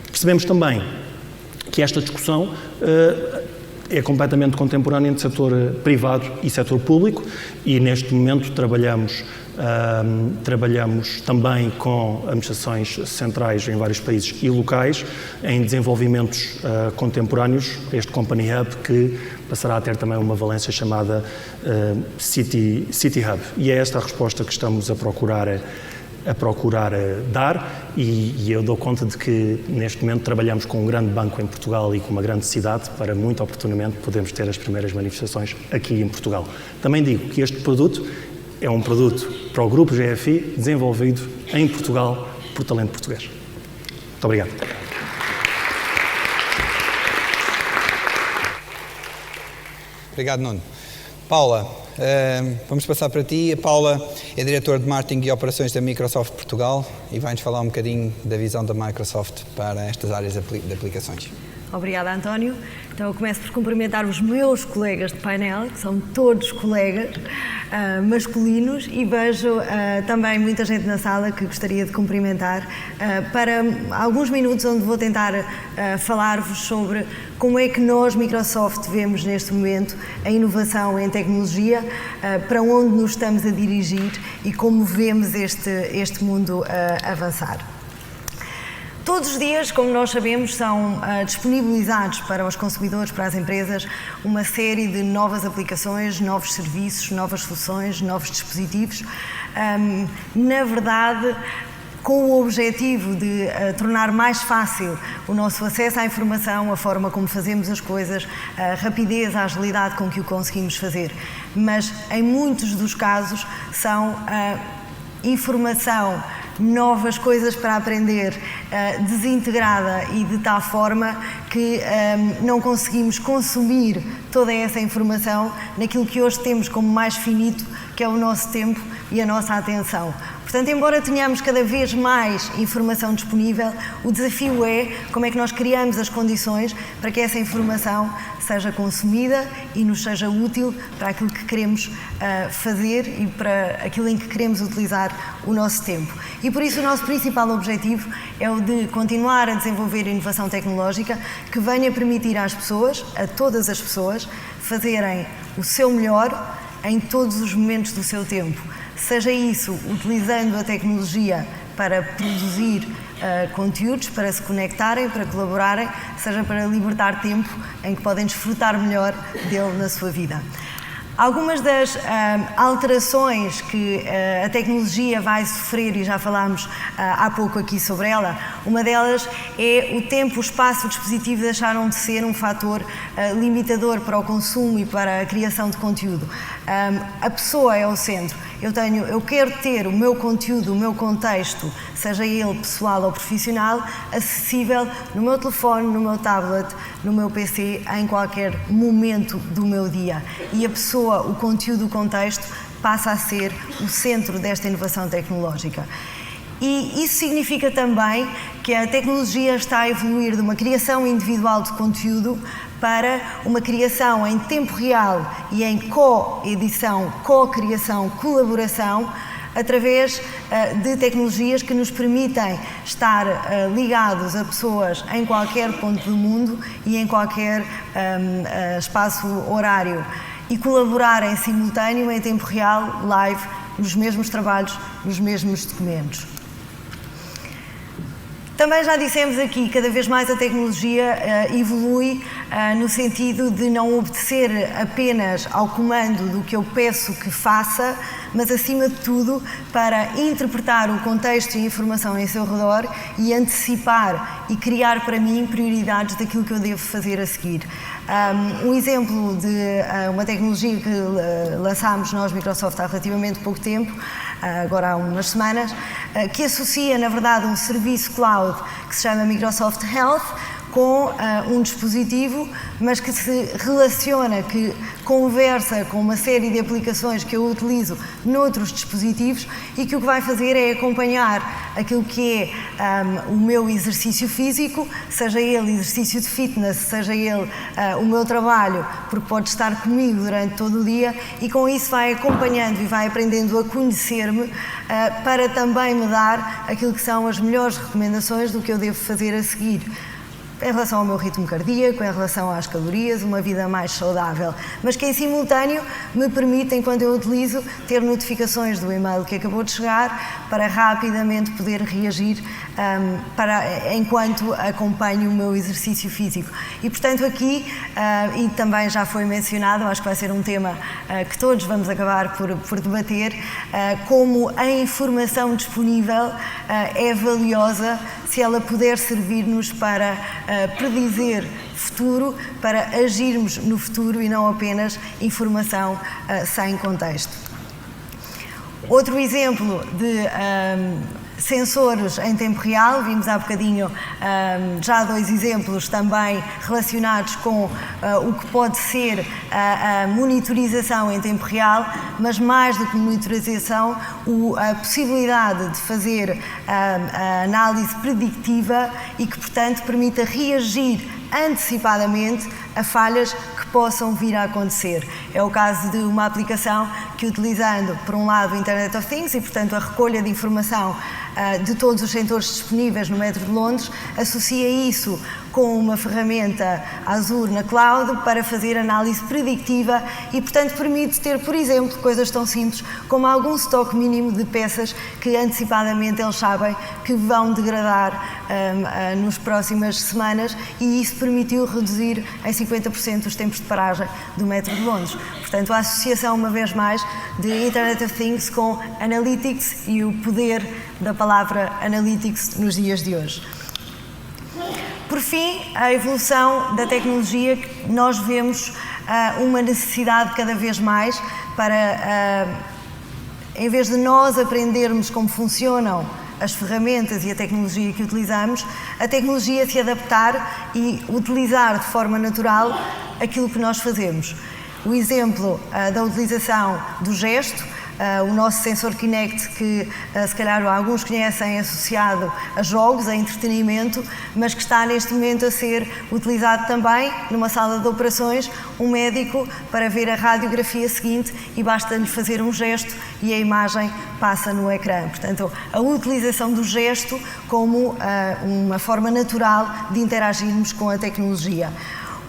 Percebemos também que esta discussão é completamente contemporânea entre setor privado e setor público e neste momento trabalhamos também com administrações centrais em vários países e locais em desenvolvimentos contemporâneos, este Company Hub que passará a ter também uma valência chamada City Hub. E é esta a resposta que estamos a procurar dar e eu dou conta de que neste momento trabalhamos com um grande banco em Portugal e com uma grande cidade para muito oportunamente podermos ter as primeiras manifestações aqui em Portugal. Também digo que este produto é um produto para o Grupo GFI desenvolvido em Portugal por talento português. Muito obrigado. Obrigado, Nuno. Paula, vamos passar para ti. A Paula é diretora de marketing e operações da Microsoft Portugal e vai-nos falar um bocadinho da visão da Microsoft para estas áreas de aplicações. Obrigada, António. Então, eu começo por cumprimentar os meus colegas de painel, que são todos colegas masculinos, e vejo também muita gente na sala que gostaria de cumprimentar para alguns minutos onde vou tentar falar-vos sobre como é que nós, Microsoft, vemos neste momento a inovação em tecnologia, para onde nos estamos a dirigir e como vemos este mundo avançar. Todos os dias, como nós sabemos, são disponibilizados para os consumidores, para as empresas, uma série de novas aplicações, novos serviços, novas soluções, novos dispositivos. Na verdade, com o objetivo de tornar mais fácil o nosso acesso à informação, a forma como fazemos as coisas, a rapidez, a agilidade com que o conseguimos fazer. Mas, em muitos dos casos, são informação, novas coisas para aprender, desintegrada e de tal forma que não conseguimos consumir toda essa informação naquilo que hoje temos como mais finito, que é o nosso tempo e a nossa atenção. Portanto, embora tenhamos cada vez mais informação disponível, o desafio é como é que nós criamos as condições para que essa informação seja consumida e nos seja útil para aquilo que queremos fazer e para aquilo em que queremos utilizar o nosso tempo. E por isso o nosso principal objetivo é o de continuar a desenvolver inovação tecnológica que venha permitir às pessoas, a todas as pessoas, fazerem o seu melhor em todos os momentos do seu tempo. Seja isso utilizando a tecnologia para produzir conteúdos, para se conectarem, para colaborarem, seja para libertar tempo em que podem desfrutar melhor dele na sua vida. Algumas das alterações que a tecnologia vai sofrer, e já falámos há pouco aqui sobre ela, uma delas é o tempo, o espaço, o dispositivo deixaram de ser um fator limitador para o consumo e para a criação de conteúdo. A pessoa é o centro. Eu quero ter o meu conteúdo, o meu contexto, seja ele pessoal ou profissional, acessível no meu telefone, no meu tablet, no meu PC, em qualquer momento do meu dia. E a pessoa, o conteúdo, o contexto, passa a ser o centro desta inovação tecnológica. E isso significa também que a tecnologia está a evoluir de uma criação individual de conteúdo para uma criação em tempo real e em co-edição, co-criação, colaboração, através de tecnologias que nos permitem estar ligados a pessoas em qualquer ponto do mundo e em qualquer espaço horário e colaborar em simultâneo, em tempo real, live, nos mesmos trabalhos, nos mesmos documentos. Também já dissemos aqui, cada vez mais a tecnologia evolui no sentido de não obedecer apenas ao comando do que eu peço que faça, mas acima de tudo para interpretar o contexto e a informação em seu redor e antecipar e criar para mim prioridades daquilo que eu devo fazer a seguir. Um exemplo de uma tecnologia que lançámos nós, Microsoft, há relativamente pouco tempo, agora há umas semanas, que associa, na verdade, um serviço cloud que se chama Microsoft Health com um dispositivo, mas que se relaciona, que conversa com uma série de aplicações que eu utilizo noutros dispositivos e que o que vai fazer é acompanhar aquilo que é o meu exercício físico, seja ele exercício de fitness, seja ele o meu trabalho, porque pode estar comigo durante todo o dia e com isso vai acompanhando e vai aprendendo a conhecer-me para também me dar aquilo que são as melhores recomendações do que eu devo fazer a seguir. Em relação ao meu ritmo cardíaco, em relação às calorias, uma vida mais saudável, mas que em simultâneo me permite, enquanto eu utilizo, ter notificações do e-mail que acabou de chegar para rapidamente poder reagir enquanto acompanho o meu exercício físico. E, portanto, aqui, e também já foi mencionado, acho que vai ser um tema que todos vamos acabar por debater, como a informação disponível é valiosa se ela puder servir-nos para predizer futuro, para agirmos no futuro e não apenas informação sem contexto. Outro exemplo de sensores em tempo real, vimos há bocadinho já 2 exemplos também relacionados com o que pode ser a monitorização em tempo real, mas mais do que monitorização, a possibilidade de fazer a análise predictiva e que, portanto, permita reagir antecipadamente a falhas que possam vir a acontecer. É o caso de uma aplicação que, utilizando, por um lado, o Internet of Things e, portanto, a recolha de informação de todos os sensores disponíveis no metro de Londres, associa isso com uma ferramenta Azure na cloud para fazer análise predictiva e, portanto, permite ter, por exemplo, coisas tão simples como algum estoque mínimo de peças que antecipadamente eles sabem que vão degradar nas próximas semanas, e isso permitiu reduzir em 50% os tempos de paragem do metro de Londres. Portanto, a associação, uma vez mais, de Internet of Things com Analytics e o poder da palavra Analytics nos dias de hoje. Por fim, a evolução da tecnologia, que nós vemos uma necessidade cada vez mais para, em vez de nós aprendermos como funcionam as ferramentas e a tecnologia que utilizamos, a tecnologia se adaptar e utilizar de forma natural aquilo que nós fazemos. O exemplo da utilização do gesto, o nosso sensor Kinect, que se calhar alguns conhecem associado a jogos, a entretenimento, mas que está neste momento a ser utilizado também numa sala de operações, um médico para ver a radiografia seguinte e basta-lhe fazer um gesto e a imagem passa no ecrã. Portanto, a utilização do gesto como uma forma natural de interagirmos com a tecnologia.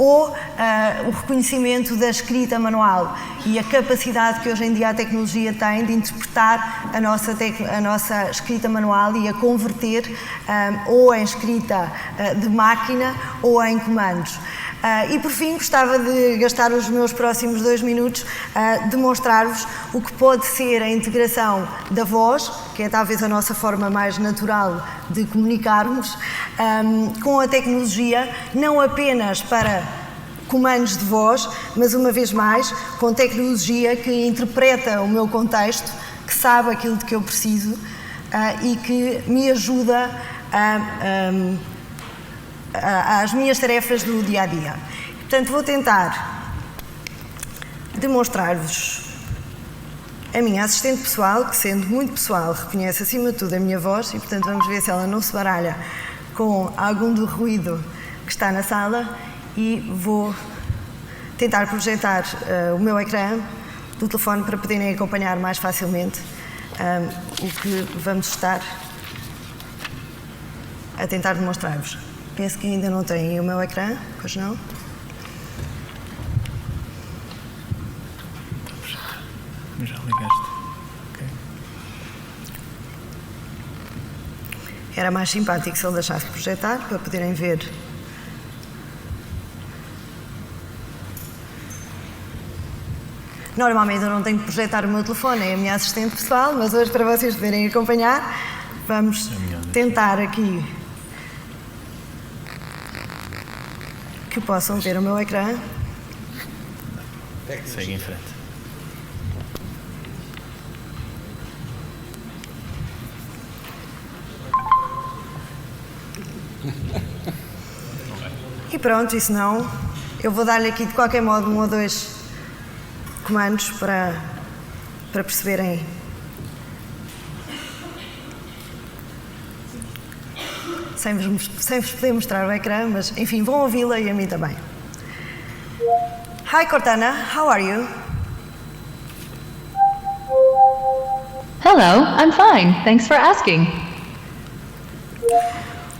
Ou o reconhecimento da escrita manual e a capacidade que hoje em dia a tecnologia tem de interpretar a nossa escrita manual e a converter ou em escrita de máquina ou em comandos. E por fim, gostava de gastar os meus próximos 2 minutos a demonstrar-vos o que pode ser a integração da voz, que é talvez a nossa forma mais natural de comunicarmos, com a tecnologia, não apenas para comandos de voz, mas uma vez mais com tecnologia que interpreta o meu contexto, que sabe aquilo de que eu preciso e que me ajuda às minhas tarefas do dia-a-dia. Portanto, vou tentar demonstrar-vos a minha assistente pessoal, que, sendo muito pessoal, reconhece acima de tudo a minha voz e, portanto, vamos ver se ela não se baralha com algum do ruído que está na sala, e vou tentar projetar o meu ecrã do telefone para poderem acompanhar mais facilmente o que vamos estar a tentar demonstrar-vos. Penso que ainda não têm o meu ecrã, pois não? Já ligaste. Okay. Era mais simpático se ele deixasse de projetar, para poderem ver. Normalmente eu não tenho que projetar o meu telefone, é a minha assistente pessoal, mas hoje, para vocês poderem acompanhar, vamos tentar aqui que possam ver o meu ecrã. Segue em frente. E pronto, e se não, eu vou dar-lhe aqui de qualquer modo 1 ou 2 comandos para perceberem. Sem vos poder mostrar o ecrã, mas enfim, vão ouvi-la e a mim também. Hi Cortana, how are you? Hello, I'm fine. Thanks for asking.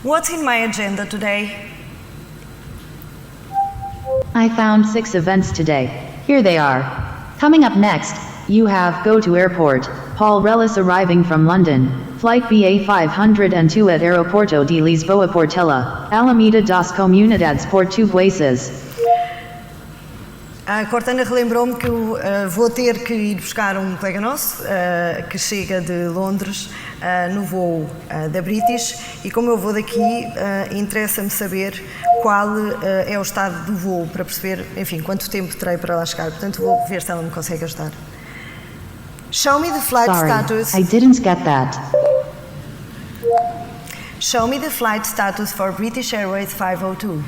What's in my agenda today? I found 6 events today. Here they are. Coming up next, you have Go to Airport, Paul Rellis arriving from London, Flight BA 502 at Aeroporto de Lisboa Portela, Alameda das Comunidades Portuguesas. A Cortana relembrou-me que eu vou ter que ir buscar um colega nosso que chega de Londres no voo da British, e como eu vou daqui, interessa-me saber qual é o estado do voo, para perceber, enfim, quanto tempo terei para lá chegar. Portanto, vou ver se ela me consegue ajudar. Show me the flight status. I didn't get that. Show me the flight status for British Airways 502.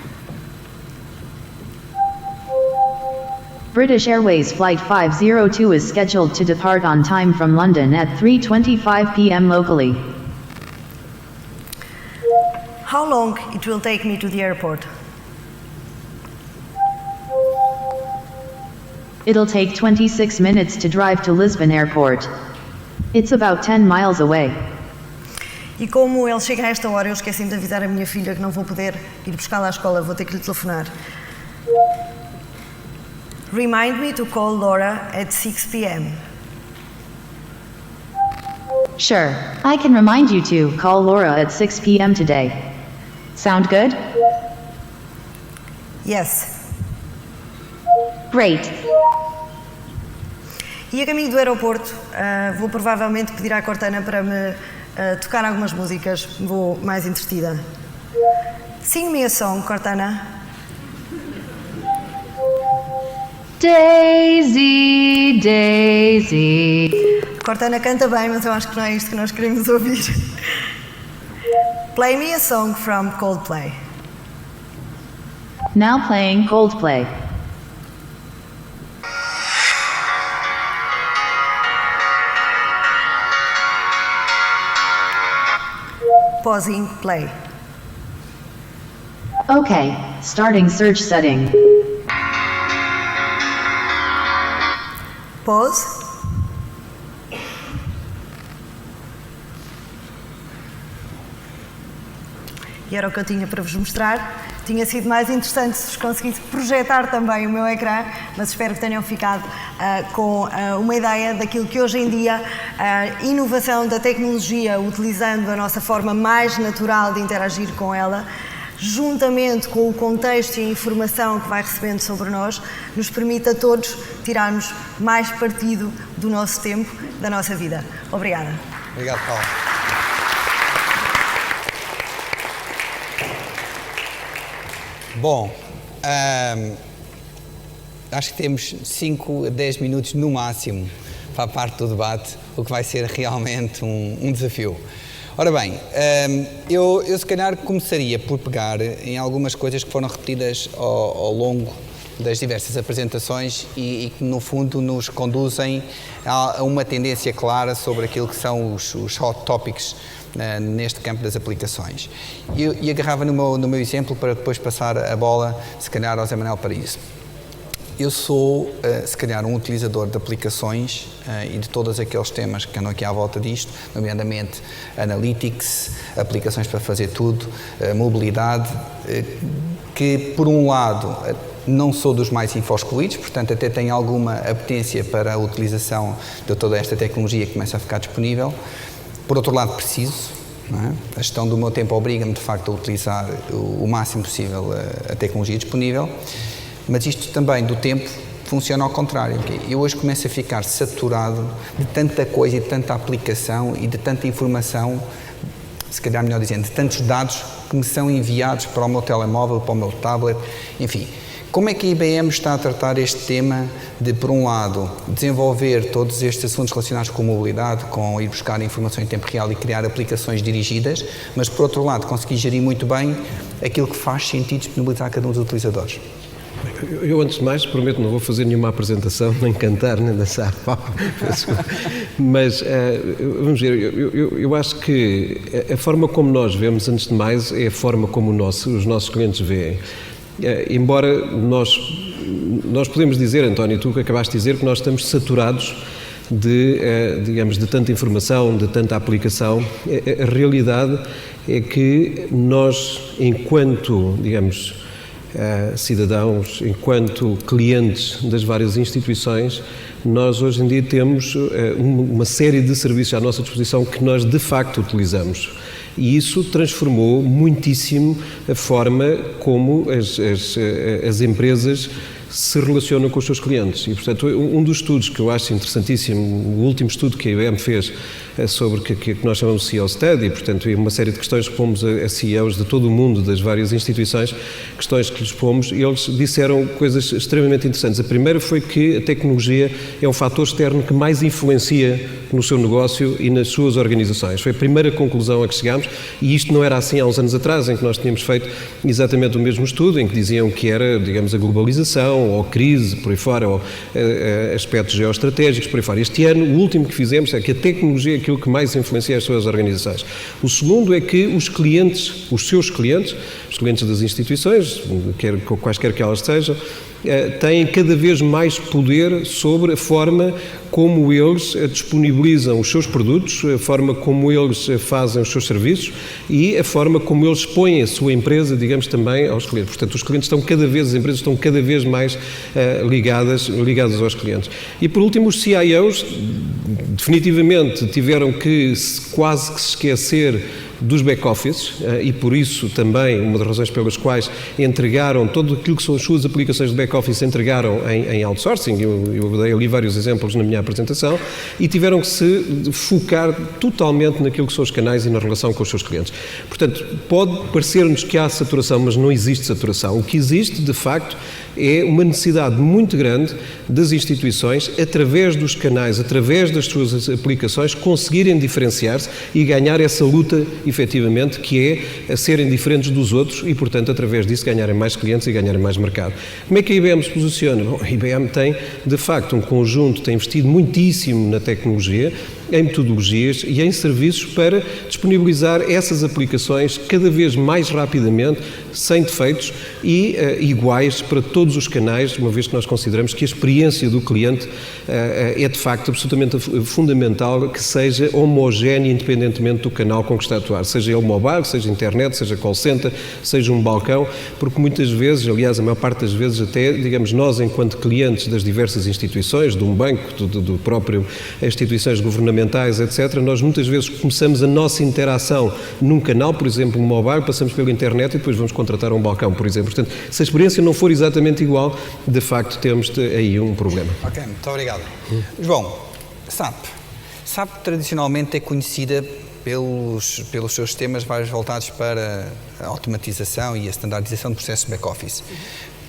British Airways Flight 502 is scheduled to depart on time from London at 3:25 p.m. locally. How long it will take me to the airport? It'll take 26 minutes to drive to Lisbon Airport. It's about 10 miles away. E como ele chega a esta hora, eu esqueci-me de avisar a minha filha que não vou poder ir buscá-la à escola, vou ter que lhe telefonar. Remind me to call Laura at 6 p.m. Sure, I can remind you to call Laura at 6 p.m. today. Sound good? Yes. Great. E a caminho do aeroporto, vou provavelmente pedir à Cortana para me tocar algumas músicas, vou mais entretida. Sing me a song, Cortana. Daisy, Daisy. Cortana canta bem, mas eu acho que não é isto que nós queremos ouvir. Play me a song from Coldplay. Now playing Coldplay. Pausing, play. Okay, starting search setting. Pause. E era o que eu tinha para vos mostrar. Tinha sido mais interessante se vos conseguisse projetar também o meu ecrã, mas espero que tenham ficado com uma ideia daquilo que hoje em dia a inovação da tecnologia, utilizando a nossa forma mais natural de interagir com ela, juntamente com o contexto e a informação que vai recebendo sobre nós, nos permite a todos tirarmos mais partido do nosso tempo, da nossa vida. Obrigada. Obrigado, Paulo. Bom, acho que temos 5 a 10 minutos no máximo para a parte do debate, o que vai ser realmente um desafio. Ora bem, eu se calhar começaria por pegar em algumas coisas que foram repetidas ao longo das diversas apresentações e que no fundo nos conduzem a uma tendência clara sobre aquilo que são os hot topics neste campo das aplicações. E agarrava no meu exemplo para depois passar a bola, se calhar, ao Zé Manuel para isso. Eu sou, se calhar, um utilizador de aplicações e de todos aqueles temas que andam aqui à volta disto, nomeadamente Analytics, aplicações para fazer tudo, mobilidade, que, por um lado, não sou dos mais infoscluídos, portanto, até tenho alguma apetência para a utilização de toda esta tecnologia que começa a ficar disponível. Por outro lado, preciso, não é? A gestão do meu tempo obriga-me, de facto, a utilizar o máximo possível a tecnologia disponível, mas isto também do tempo funciona ao contrário. Eu hoje começo a ficar saturado de tanta coisa e de tanta aplicação e de tanta informação, se calhar melhor dizendo, de tantos dados que me são enviados para o meu telemóvel, para o meu tablet, enfim. Como é que a IBM está a tratar este tema de, por um lado, desenvolver todos estes assuntos relacionados com mobilidade, com ir buscar informação em tempo real e criar aplicações dirigidas, mas, por outro lado, conseguir gerir muito bem aquilo que faz sentido disponibilizar a cada um dos utilizadores? Eu, antes de mais, prometo, não vou fazer nenhuma apresentação, nem cantar, nem dançar, mas vamos ver, eu acho que a forma como nós vemos, antes de mais, é a forma como os nossos clientes veem. Embora nós podemos dizer, António, tu que acabaste de dizer, que nós estamos saturados digamos, de tanta informação, de tanta aplicação, a realidade é que nós, enquanto, digamos, cidadãos, enquanto clientes das várias instituições, nós hoje em dia temos uma série de serviços à nossa disposição que nós de facto utilizamos. E isso transformou muitíssimo a forma como as empresas se relacionam com os seus clientes. E, portanto, um dos estudos que eu acho interessantíssimo, o último estudo que a IBM fez sobre o que nós chamamos de CEO Study, portanto, uma série de questões que pomos a CEOs de todo o mundo, das várias instituições, questões que lhes pomos, e eles disseram coisas extremamente interessantes. A primeira foi que a tecnologia é um fator externo que mais influencia no seu negócio e nas suas organizações. Foi a primeira conclusão a que chegámos, e isto não era assim há uns anos atrás, em que nós tínhamos feito exatamente o mesmo estudo, em que diziam que era, digamos, a globalização, ou crise, por aí fora, ou aspectos geoestratégicos, por aí fora. Este ano, o último que fizemos é que a tecnologia é aquilo que mais influencia as suas organizações. O segundo é que os clientes, os seus clientes, os clientes das instituições, quaisquer que elas sejam, têm cada vez mais poder sobre a forma como eles disponibilizam os seus produtos, a forma como eles fazem os seus serviços e a forma como eles expõem a sua empresa, digamos, também aos clientes. Portanto, os clientes as empresas estão cada vez mais ligadas aos clientes. E, por último, os CIOs definitivamente tiveram que quase que se esquecer dos back-offices e por isso também uma das razões pelas quais entregaram todo aquilo que são as suas aplicações de back-office, entregaram em outsourcing, eu dei ali vários exemplos na minha apresentação, e tiveram que se focar totalmente naquilo que são os canais e na relação com os seus clientes. Portanto, pode parecer-nos que há saturação, mas não existe saturação. O que existe, de facto, é uma necessidade muito grande das instituições, através dos canais, através das suas aplicações, conseguirem diferenciar-se e ganhar essa luta, efetivamente, que é a serem diferentes dos outros e, portanto, através disso, ganharem mais clientes e ganharem mais mercado. Como é que a IBM se posiciona? Bom, a IBM tem, de facto, um conjunto, tem investido muitíssimo na tecnologia, em metodologias e em serviços para disponibilizar essas aplicações cada vez mais rapidamente, sem defeitos e iguais para todos os canais, uma vez que nós consideramos que a experiência do cliente é de facto absolutamente fundamental que seja homogénea independentemente do canal com que está a atuar, seja ele mobile, seja internet, seja call center, seja um balcão, porque muitas vezes, aliás a maior parte das vezes até, digamos, nós enquanto clientes das diversas instituições, de um banco, do próprio instituições governamentais, etc., nós muitas vezes começamos a nossa interação num canal, por exemplo, um mobile, passamos pela internet e depois vamos contratar um balcão, por exemplo. Portanto, se a experiência não for exatamente igual, de facto temos aí um problema. Ok, muito obrigado. João, SAP tradicionalmente é conhecida pelos seus sistemas vários voltados para a automatização e a standardização de processos de back-office.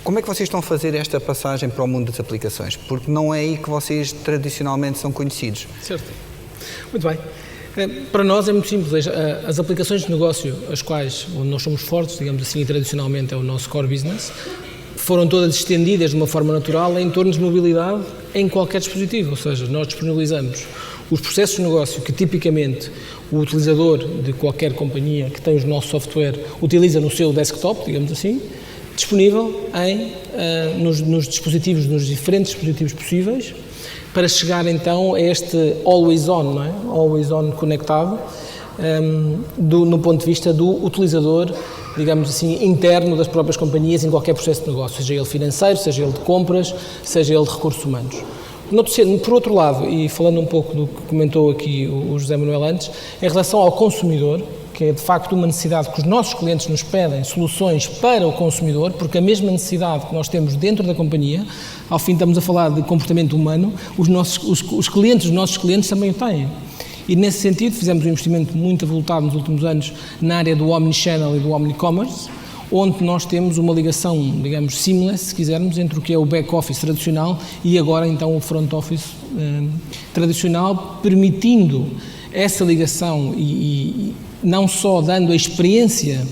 Como é que vocês estão a fazer esta passagem para o mundo das aplicações? Porque não é aí que vocês tradicionalmente são conhecidos. Certo. Muito bem. Para nós é muito simples. As aplicações de negócio, onde nós somos fortes, digamos assim, e tradicionalmente é o nosso core business, foram todas estendidas de uma forma natural em torno de mobilidade em qualquer dispositivo. Ou seja, nós disponibilizamos os processos de negócio que tipicamente o utilizador de qualquer companhia que tem o nosso software utiliza no seu desktop, digamos assim, disponível nos dispositivos, nos diferentes dispositivos possíveis, para chegar então a este always on, não é? Always on conectado, no ponto de vista do utilizador, digamos assim, interno das próprias companhias em qualquer processo de negócio, seja ele financeiro, seja ele de compras, seja ele de recursos humanos. Por outro lado, e falando um pouco do que comentou aqui o José Manuel antes, em relação ao consumidor, que é de facto uma necessidade que os nossos clientes nos pedem, soluções para o consumidor, porque a mesma necessidade que nós temos dentro da companhia, ao fim estamos a falar de comportamento humano, os nossos clientes também o têm. E nesse sentido fizemos um investimento muito avultado nos últimos anos na área do omnichannel e do omnicommerce, onde nós temos uma ligação, digamos, seamless, se quisermos, entre o que é o back-office tradicional e agora então o front-office tradicional, permitindo essa ligação e não só dando a experiência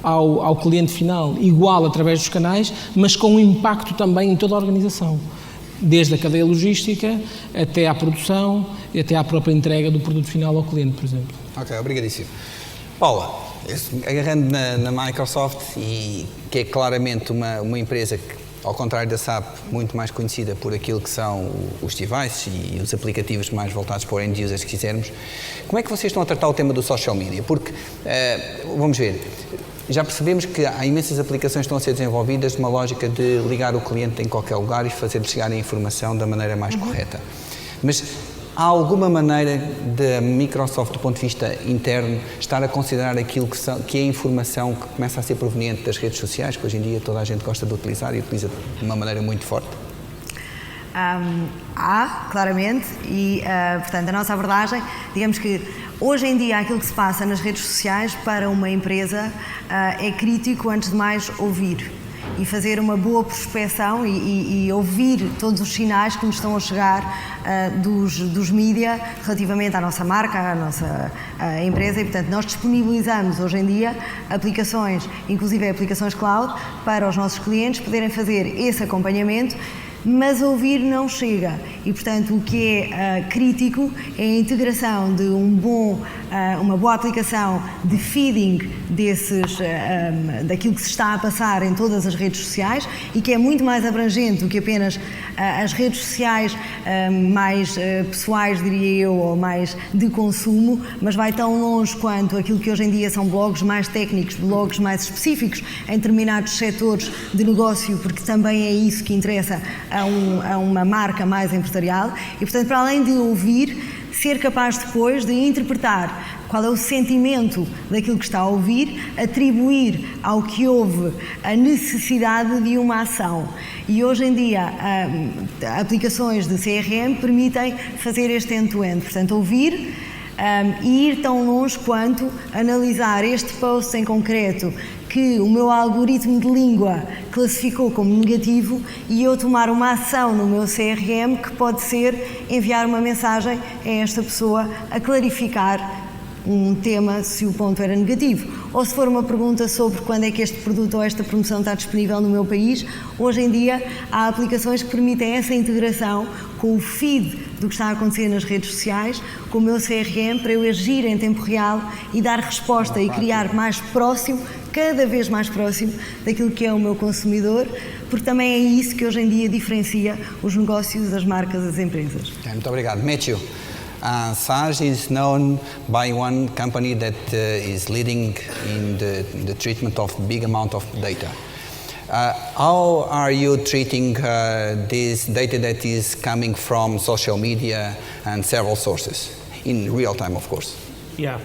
ao cliente final igual através dos canais, mas com um impacto também em toda a organização, desde a cadeia logística até à produção e até à própria entrega do produto final ao cliente, por exemplo. Ok, obrigadíssimo. Paula, agarrando na Microsoft, e que é claramente uma empresa que, ao contrário da SAP, muito mais conhecida por aquilo que são os devices e os aplicativos mais voltados para o end users, se quisermos, como é que vocês estão a tratar o tema do social media? Porque, vamos ver, já percebemos que há imensas aplicações que estão a ser desenvolvidas numa lógica de ligar o cliente em qualquer lugar e fazer-lhe chegar a informação da maneira mais correta. Mas há alguma maneira da Microsoft, do ponto de vista interno, estar a considerar aquilo que é a informação que começa a ser proveniente das redes sociais, que hoje em dia toda a gente gosta de utilizar e utiliza de uma maneira muito forte? Há, claramente, e, portanto, a nossa abordagem, digamos que hoje em dia aquilo que se passa nas redes sociais para uma empresa é crítico, antes de mais, ouvir e fazer uma boa prospecção e ouvir todos os sinais que nos estão a chegar dos mídia relativamente à nossa marca, à nossa empresa, e portanto nós disponibilizamos hoje em dia aplicações, inclusive aplicações cloud, para os nossos clientes poderem fazer esse acompanhamento mas ouvir não chega. E, portanto, o que é crítico é a integração de uma boa aplicação de feeding daquilo que se está a passar em todas as redes sociais e que é muito mais abrangente do que apenas as redes sociais mais pessoais, diria eu, ou mais de consumo, mas vai tão longe quanto aquilo que hoje em dia são blogs mais técnicos, blogs mais específicos em determinados setores de negócio, porque também é isso que interessa a uma marca mais empresarial. E, portanto, para além de ouvir, ser capaz depois de interpretar qual é o sentimento daquilo que está a ouvir, atribuir ao que houve a necessidade de uma ação. E hoje em dia, aplicações de CRM permitem fazer este end-to-end. Portanto, ouvir e ir tão longe quanto analisar este post em concreto que o meu algoritmo de língua classificou como negativo e eu tomar uma ação no meu CRM que pode ser enviar uma mensagem a esta pessoa a clarificar um tema se o ponto era negativo. Ou se for uma pergunta sobre quando é que este produto ou esta promoção está disponível no meu país, hoje em dia há aplicações que permitem essa integração com o feed do que está a acontecer nas redes sociais, com o meu CRM, para eu agir em tempo real e dar resposta e criar mais próximo, cada vez mais próximo daquilo que é o meu consumidor, porque também é isso que hoje em dia diferencia os negócios, as marcas, as empresas. Muito obrigado. Matthew. SARS is known by one company that is leading in the treatment of big amount of data. How are you treating this data that is coming from social media and several sources, in real time, of course? Yeah,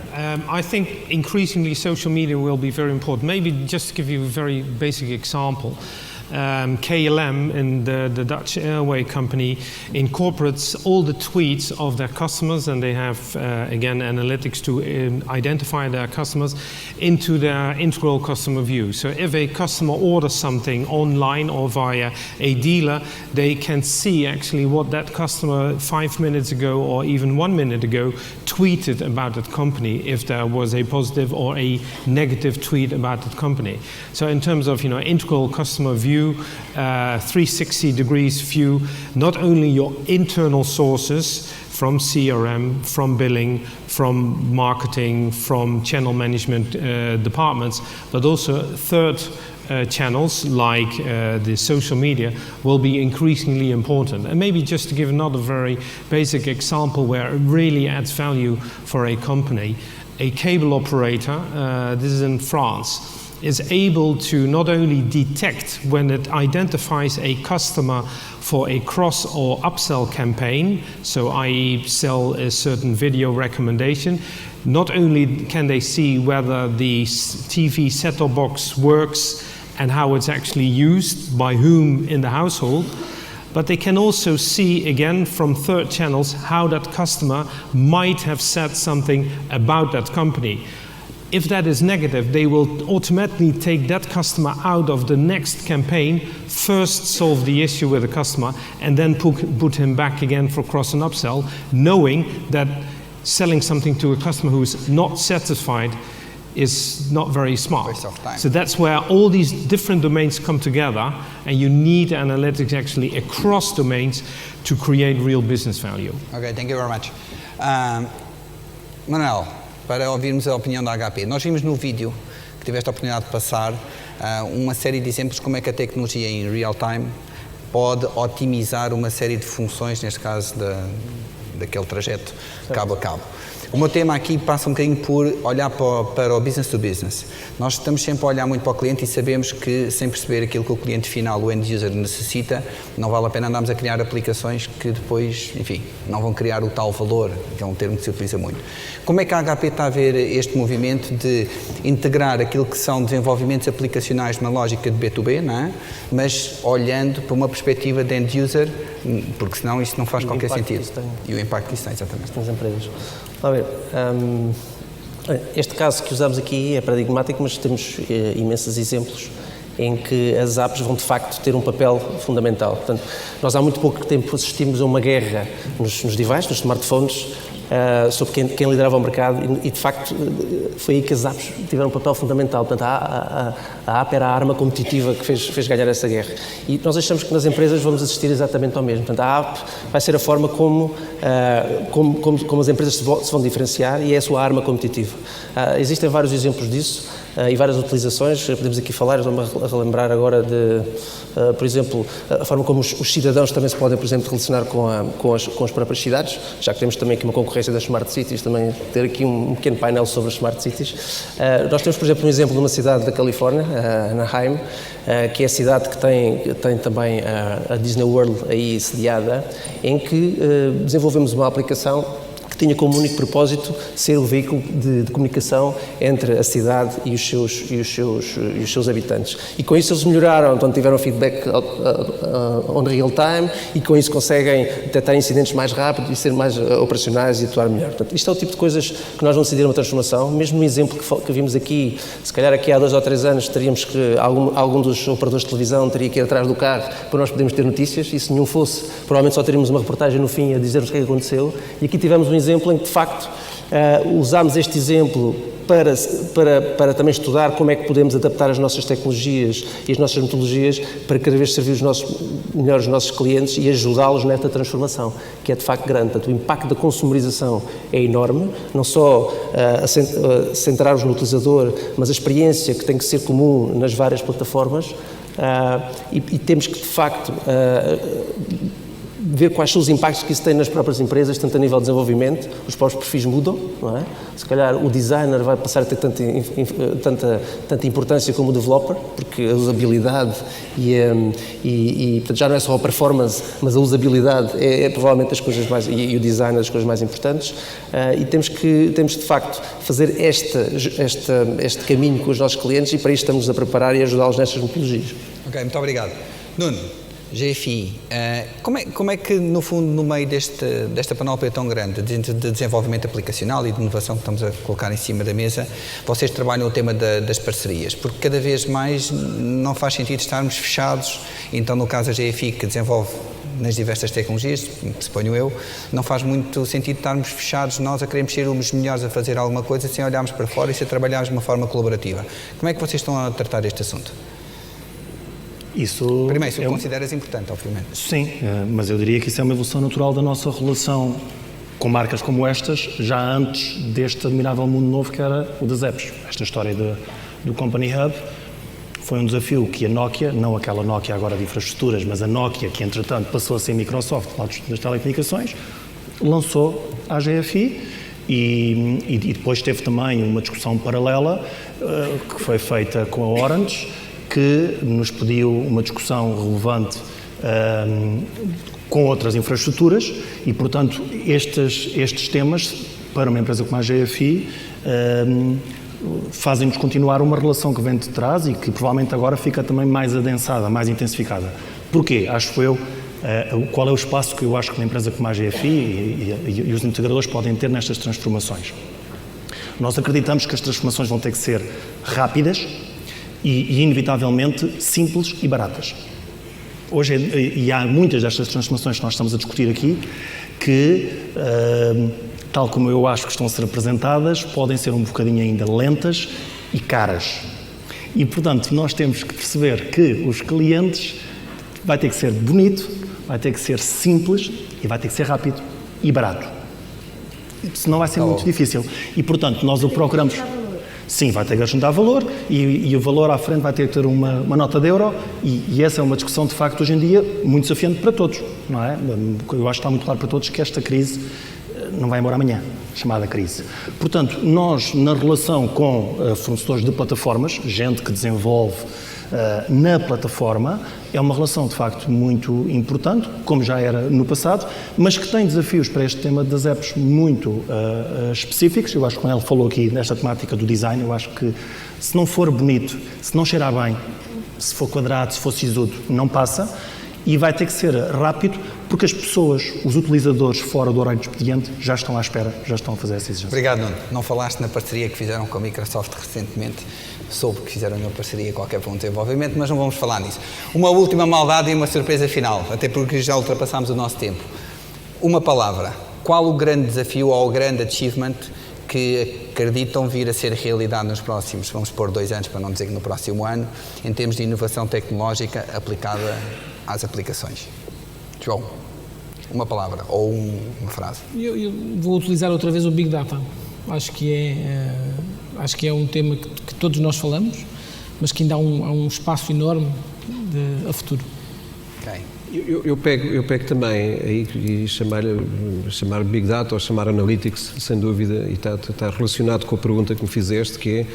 I think increasingly social media will be very important. Maybe just to give you a very basic example. KLM, in the Dutch airway company, incorporates all the tweets of their customers, and they have, again, analytics to identify their customers into their integral customer view. So if a customer orders something online or via a dealer, they can see actually what that customer 5 minutes ago or even 1 minute ago tweeted about that company, if there was a positive or a negative tweet about that company. So in terms of, integral customer view, 360 degrees view, not only your internal sources from CRM, from billing, from marketing, from channel management departments, but also third channels like the social media will be increasingly important. And maybe just to give another very basic example where it really adds value for a company, a cable operator, this is in France, is able to not only detect when it identifies a customer for a cross or upsell campaign, so i.e. sell a certain video recommendation, not only can they see whether the TV set-top box works and how it's actually used, by whom in the household, but they can also see, again, from third channels, how that customer might have said something about that company. If that is negative, they will automatically take that customer out of the next campaign, first solve the issue with the customer, and then put him back again for cross and upsell, knowing that selling something to a customer who is not satisfied is not very smart. Waste of time. So that's where all these different domains come together, and you need analytics actually across domains to create real business value. Okay, thank you very much. Manuel, para ouvirmos a opinião da HP. Nós vimos no vídeo que tiveste a oportunidade de passar uma série de exemplos de como é que a tecnologia em real time pode otimizar uma série de funções, neste caso daquele trajeto cabo a cabo. O meu tema aqui passa um bocadinho por olhar para o business to business. Nós estamos sempre a olhar muito para o cliente e sabemos que, sem perceber aquilo que o cliente final, o end user, necessita, não vale a pena andarmos a criar aplicações que depois, enfim, não vão criar o tal valor, que é um termo que se utiliza muito. Como é que a HP está a ver este movimento de integrar aquilo que são desenvolvimentos aplicacionais na lógica de B2B, não é? Mas olhando para uma perspectiva de end user, porque senão isto não faz qualquer sentido. E o impacto que isso tem, exatamente. Nas empresas. A ver, este caso que usamos aqui é paradigmático, mas temos imensos exemplos em que as apps vão de facto ter um papel fundamental. Portanto, nós há muito pouco tempo assistimos a uma guerra nos devices, nos smartphones, sobre quem liderava o mercado e de facto foi aí que as apps tiveram um papel fundamental. Portanto, a app era a arma competitiva que fez ganhar essa guerra. E nós achamos que nas empresas vamos assistir exatamente ao mesmo. Portanto, a app vai ser a forma como as empresas se vão diferenciar e é a sua arma competitiva. Existem vários exemplos disso e várias utilizações. Podemos aqui falar, estou-me a relembrar agora de, por exemplo, a forma como os cidadãos também se podem, por exemplo, relacionar com as próprias cidades, já que temos também aqui uma concorrência das Smart Cities, também ter aqui um pequeno painel sobre as Smart Cities. Nós temos, por exemplo, um exemplo de uma cidade da Califórnia, Anaheim, que é a cidade que tem também a Disney World aí sediada, em que desenvolvemos uma aplicação que tinha como único propósito ser o veículo de comunicação entre a cidade e os seus habitantes. E com isso eles melhoraram, então tiveram feedback on real time e com isso conseguem detectar incidentes mais rápido e ser mais operacionais e atuar melhor. Portanto, isto é o tipo de coisas que nós vamos decidir uma transformação. Mesmo no exemplo que vimos aqui, se calhar aqui há 2 ou 3 anos teríamos que, algum dos operadores de televisão teria que ir atrás do carro para nós podermos ter notícias, e se nenhum fosse, provavelmente só teríamos uma reportagem no fim a dizer-nos o que é que aconteceu. E aqui tivemos um exemplo em que, de facto, usámos este exemplo para também estudar como é que podemos adaptar as nossas tecnologias e as nossas metodologias para cada vez servir melhor os nossos clientes e ajudá-los nesta transformação, que é de facto grande. Portanto, o impacto da consumerização é enorme, não só centrar-nos no utilizador, mas a experiência que tem que ser comum nas várias plataformas, e temos que, de facto, ver quais são os impactos que isso tem nas próprias empresas, tanto a nível de desenvolvimento, os próprios perfis mudam, não é? Se calhar o designer vai passar a ter tanta importância como o developer, porque a usabilidade portanto, já não é só a performance, mas a usabilidade é provavelmente as coisas mais, e o design as coisas mais importantes, e temos de facto fazer este caminho com os nossos clientes, e para isso estamos a preparar e a ajudá-los nestas metodologias. Ok, muito obrigado. Nuno, GFI, como é que, no fundo, no meio desta panóplia tão grande de desenvolvimento aplicacional e de inovação que estamos a colocar em cima da mesa, vocês trabalham o tema das parcerias? Porque cada vez mais não faz sentido estarmos fechados. Então, no caso da GFI, que desenvolve nas diversas tecnologias, suponho eu, não faz muito sentido estarmos fechados nós a queremos ser os melhores a fazer alguma coisa sem olharmos para fora e sem trabalharmos de uma forma colaborativa. Como é que vocês estão a tratar este assunto? Primeiro, se o consideras importante, obviamente. Sim, mas eu diria que isso é uma evolução natural da nossa relação com marcas como estas, já antes deste admirável mundo novo que era o das apps. Esta história do Company Hub foi um desafio que a Nokia, não aquela Nokia agora de infraestruturas, mas a Nokia, que entretanto passou a ser Microsoft das telecomunicações, lançou a GFI e depois teve também uma discussão paralela que foi feita com a Orange, que nos pediu uma discussão relevante com outras infraestruturas e, portanto, estes temas, para uma empresa como a GFI, fazem-nos continuar uma relação que vem de trás e que provavelmente agora fica também mais adensada, mais intensificada. Porquê? Acho eu, qual é o espaço que eu acho que uma empresa como a GFI e os integradores podem ter nestas transformações? Nós acreditamos que as transformações vão ter que ser rápidas, e inevitavelmente simples e baratas. Hoje, e há muitas destas transformações que nós estamos a discutir aqui, que, tal como eu acho que estão a ser apresentadas, podem ser um bocadinho ainda lentas e caras. E, portanto, nós temos que perceber que os clientes vai ter que ser bonito, vai ter que ser simples e vai ter que ser rápido e barato. Senão vai ser muito difícil. E, portanto, nós o procuramos... Sim, vai ter que juntar valor e o valor à frente vai ter que ter uma nota de euro e essa é uma discussão, de facto, hoje em dia, muito desafiante para todos, não é? Eu acho que está muito claro para todos que esta crise não vai embora amanhã, chamada crise. Portanto, nós, na relação com fornecedores de plataformas, gente que desenvolve na plataforma, é uma relação, de facto, muito importante, como já era no passado, mas que tem desafios para este tema das apps muito específicos. Eu acho que quando ele falou aqui nesta temática do design, eu acho que se não for bonito, se não cheirar bem, se for quadrado, se for sisudo, não passa e vai ter que ser rápido, porque as pessoas, os utilizadores fora do horário de expediente, já estão à espera, já estão a fazer essa exigência. Obrigado, Nuno. Não falaste na parceria que fizeram com a Microsoft recentemente. Soube que fizeram uma parceria qualquer para um desenvolvimento, mas não vamos falar nisso. Uma última maldade e uma surpresa final, até porque já ultrapassámos o nosso tempo. Uma palavra qual o grande desafio ou o grande achievement que acreditam vir a ser realidade nos próximos, vamos pôr 2 anos, para não dizer que no próximo ano, em termos de inovação tecnológica aplicada às aplicações? João, uma palavra ou uma frase. Eu vou utilizar outra vez o Big Data. Acho que é um tema que todos nós falamos, mas que ainda há um espaço enorme a futuro. Okay. Eu pego também aí e chamar Big Data ou chamar Analytics, sem dúvida, e está relacionado com a pergunta que me fizeste, que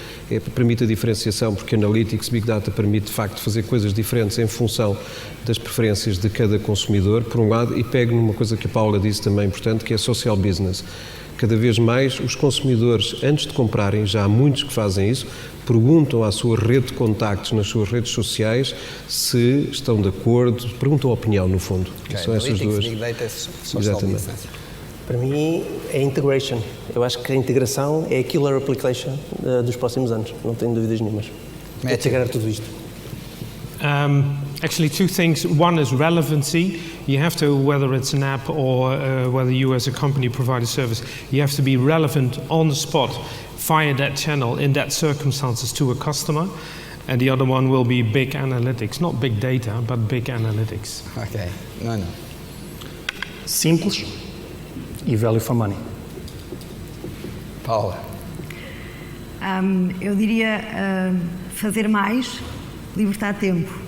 permite a diferenciação, porque Analytics, Big Data permite de facto fazer coisas diferentes em função das preferências de cada consumidor, por um lado, e pego numa coisa que a Paula disse também importante, que é social business. Cada vez mais os consumidores, antes de comprarem, já há muitos que fazem isso, perguntam à sua rede de contactos nas suas redes sociais se estão de acordo, perguntam a opinião, no fundo. Okay. São essas duas. Big Data, social business. Para mim é integration. Eu acho que a integração é a killer application dos próximos anos, não tenho dúvidas nenhumas. É chegar a tudo isto. Actually, 2 things. One is relevancy. You have to, whether it's an app or whether you as a company provide a service, you have to be relevant on the spot via that channel in that circumstances to a customer. And the other one will be big analytics. Not big data, but big analytics. Ok. Não. Simples e value for money. Paula. Eu diria fazer mais, libertar tempo.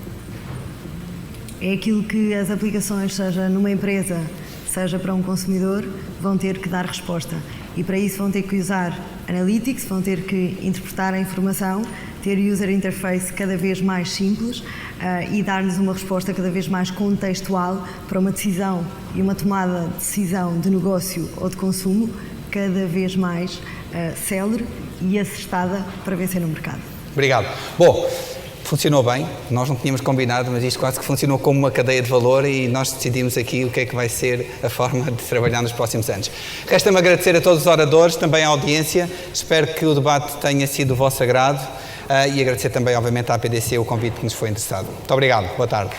É aquilo que as aplicações, seja numa empresa, seja para um consumidor, vão ter que dar resposta. E para isso vão ter que usar Analytics, vão ter que interpretar a informação, ter user interface cada vez mais simples e dar-lhes uma resposta cada vez mais contextual para uma decisão e uma tomada de decisão de negócio ou de consumo cada vez mais célere e acertada para vencer no mercado. Obrigado. Bom, funcionou bem, nós não tínhamos combinado, mas isto quase que funcionou como uma cadeia de valor e nós decidimos aqui o que é que vai ser a forma de trabalhar nos próximos anos. Resta-me agradecer a todos os oradores, também à audiência, espero que o debate tenha sido do vosso agrado e agradecer também, obviamente, à APDC o convite que nos foi interessado. Muito obrigado, boa tarde.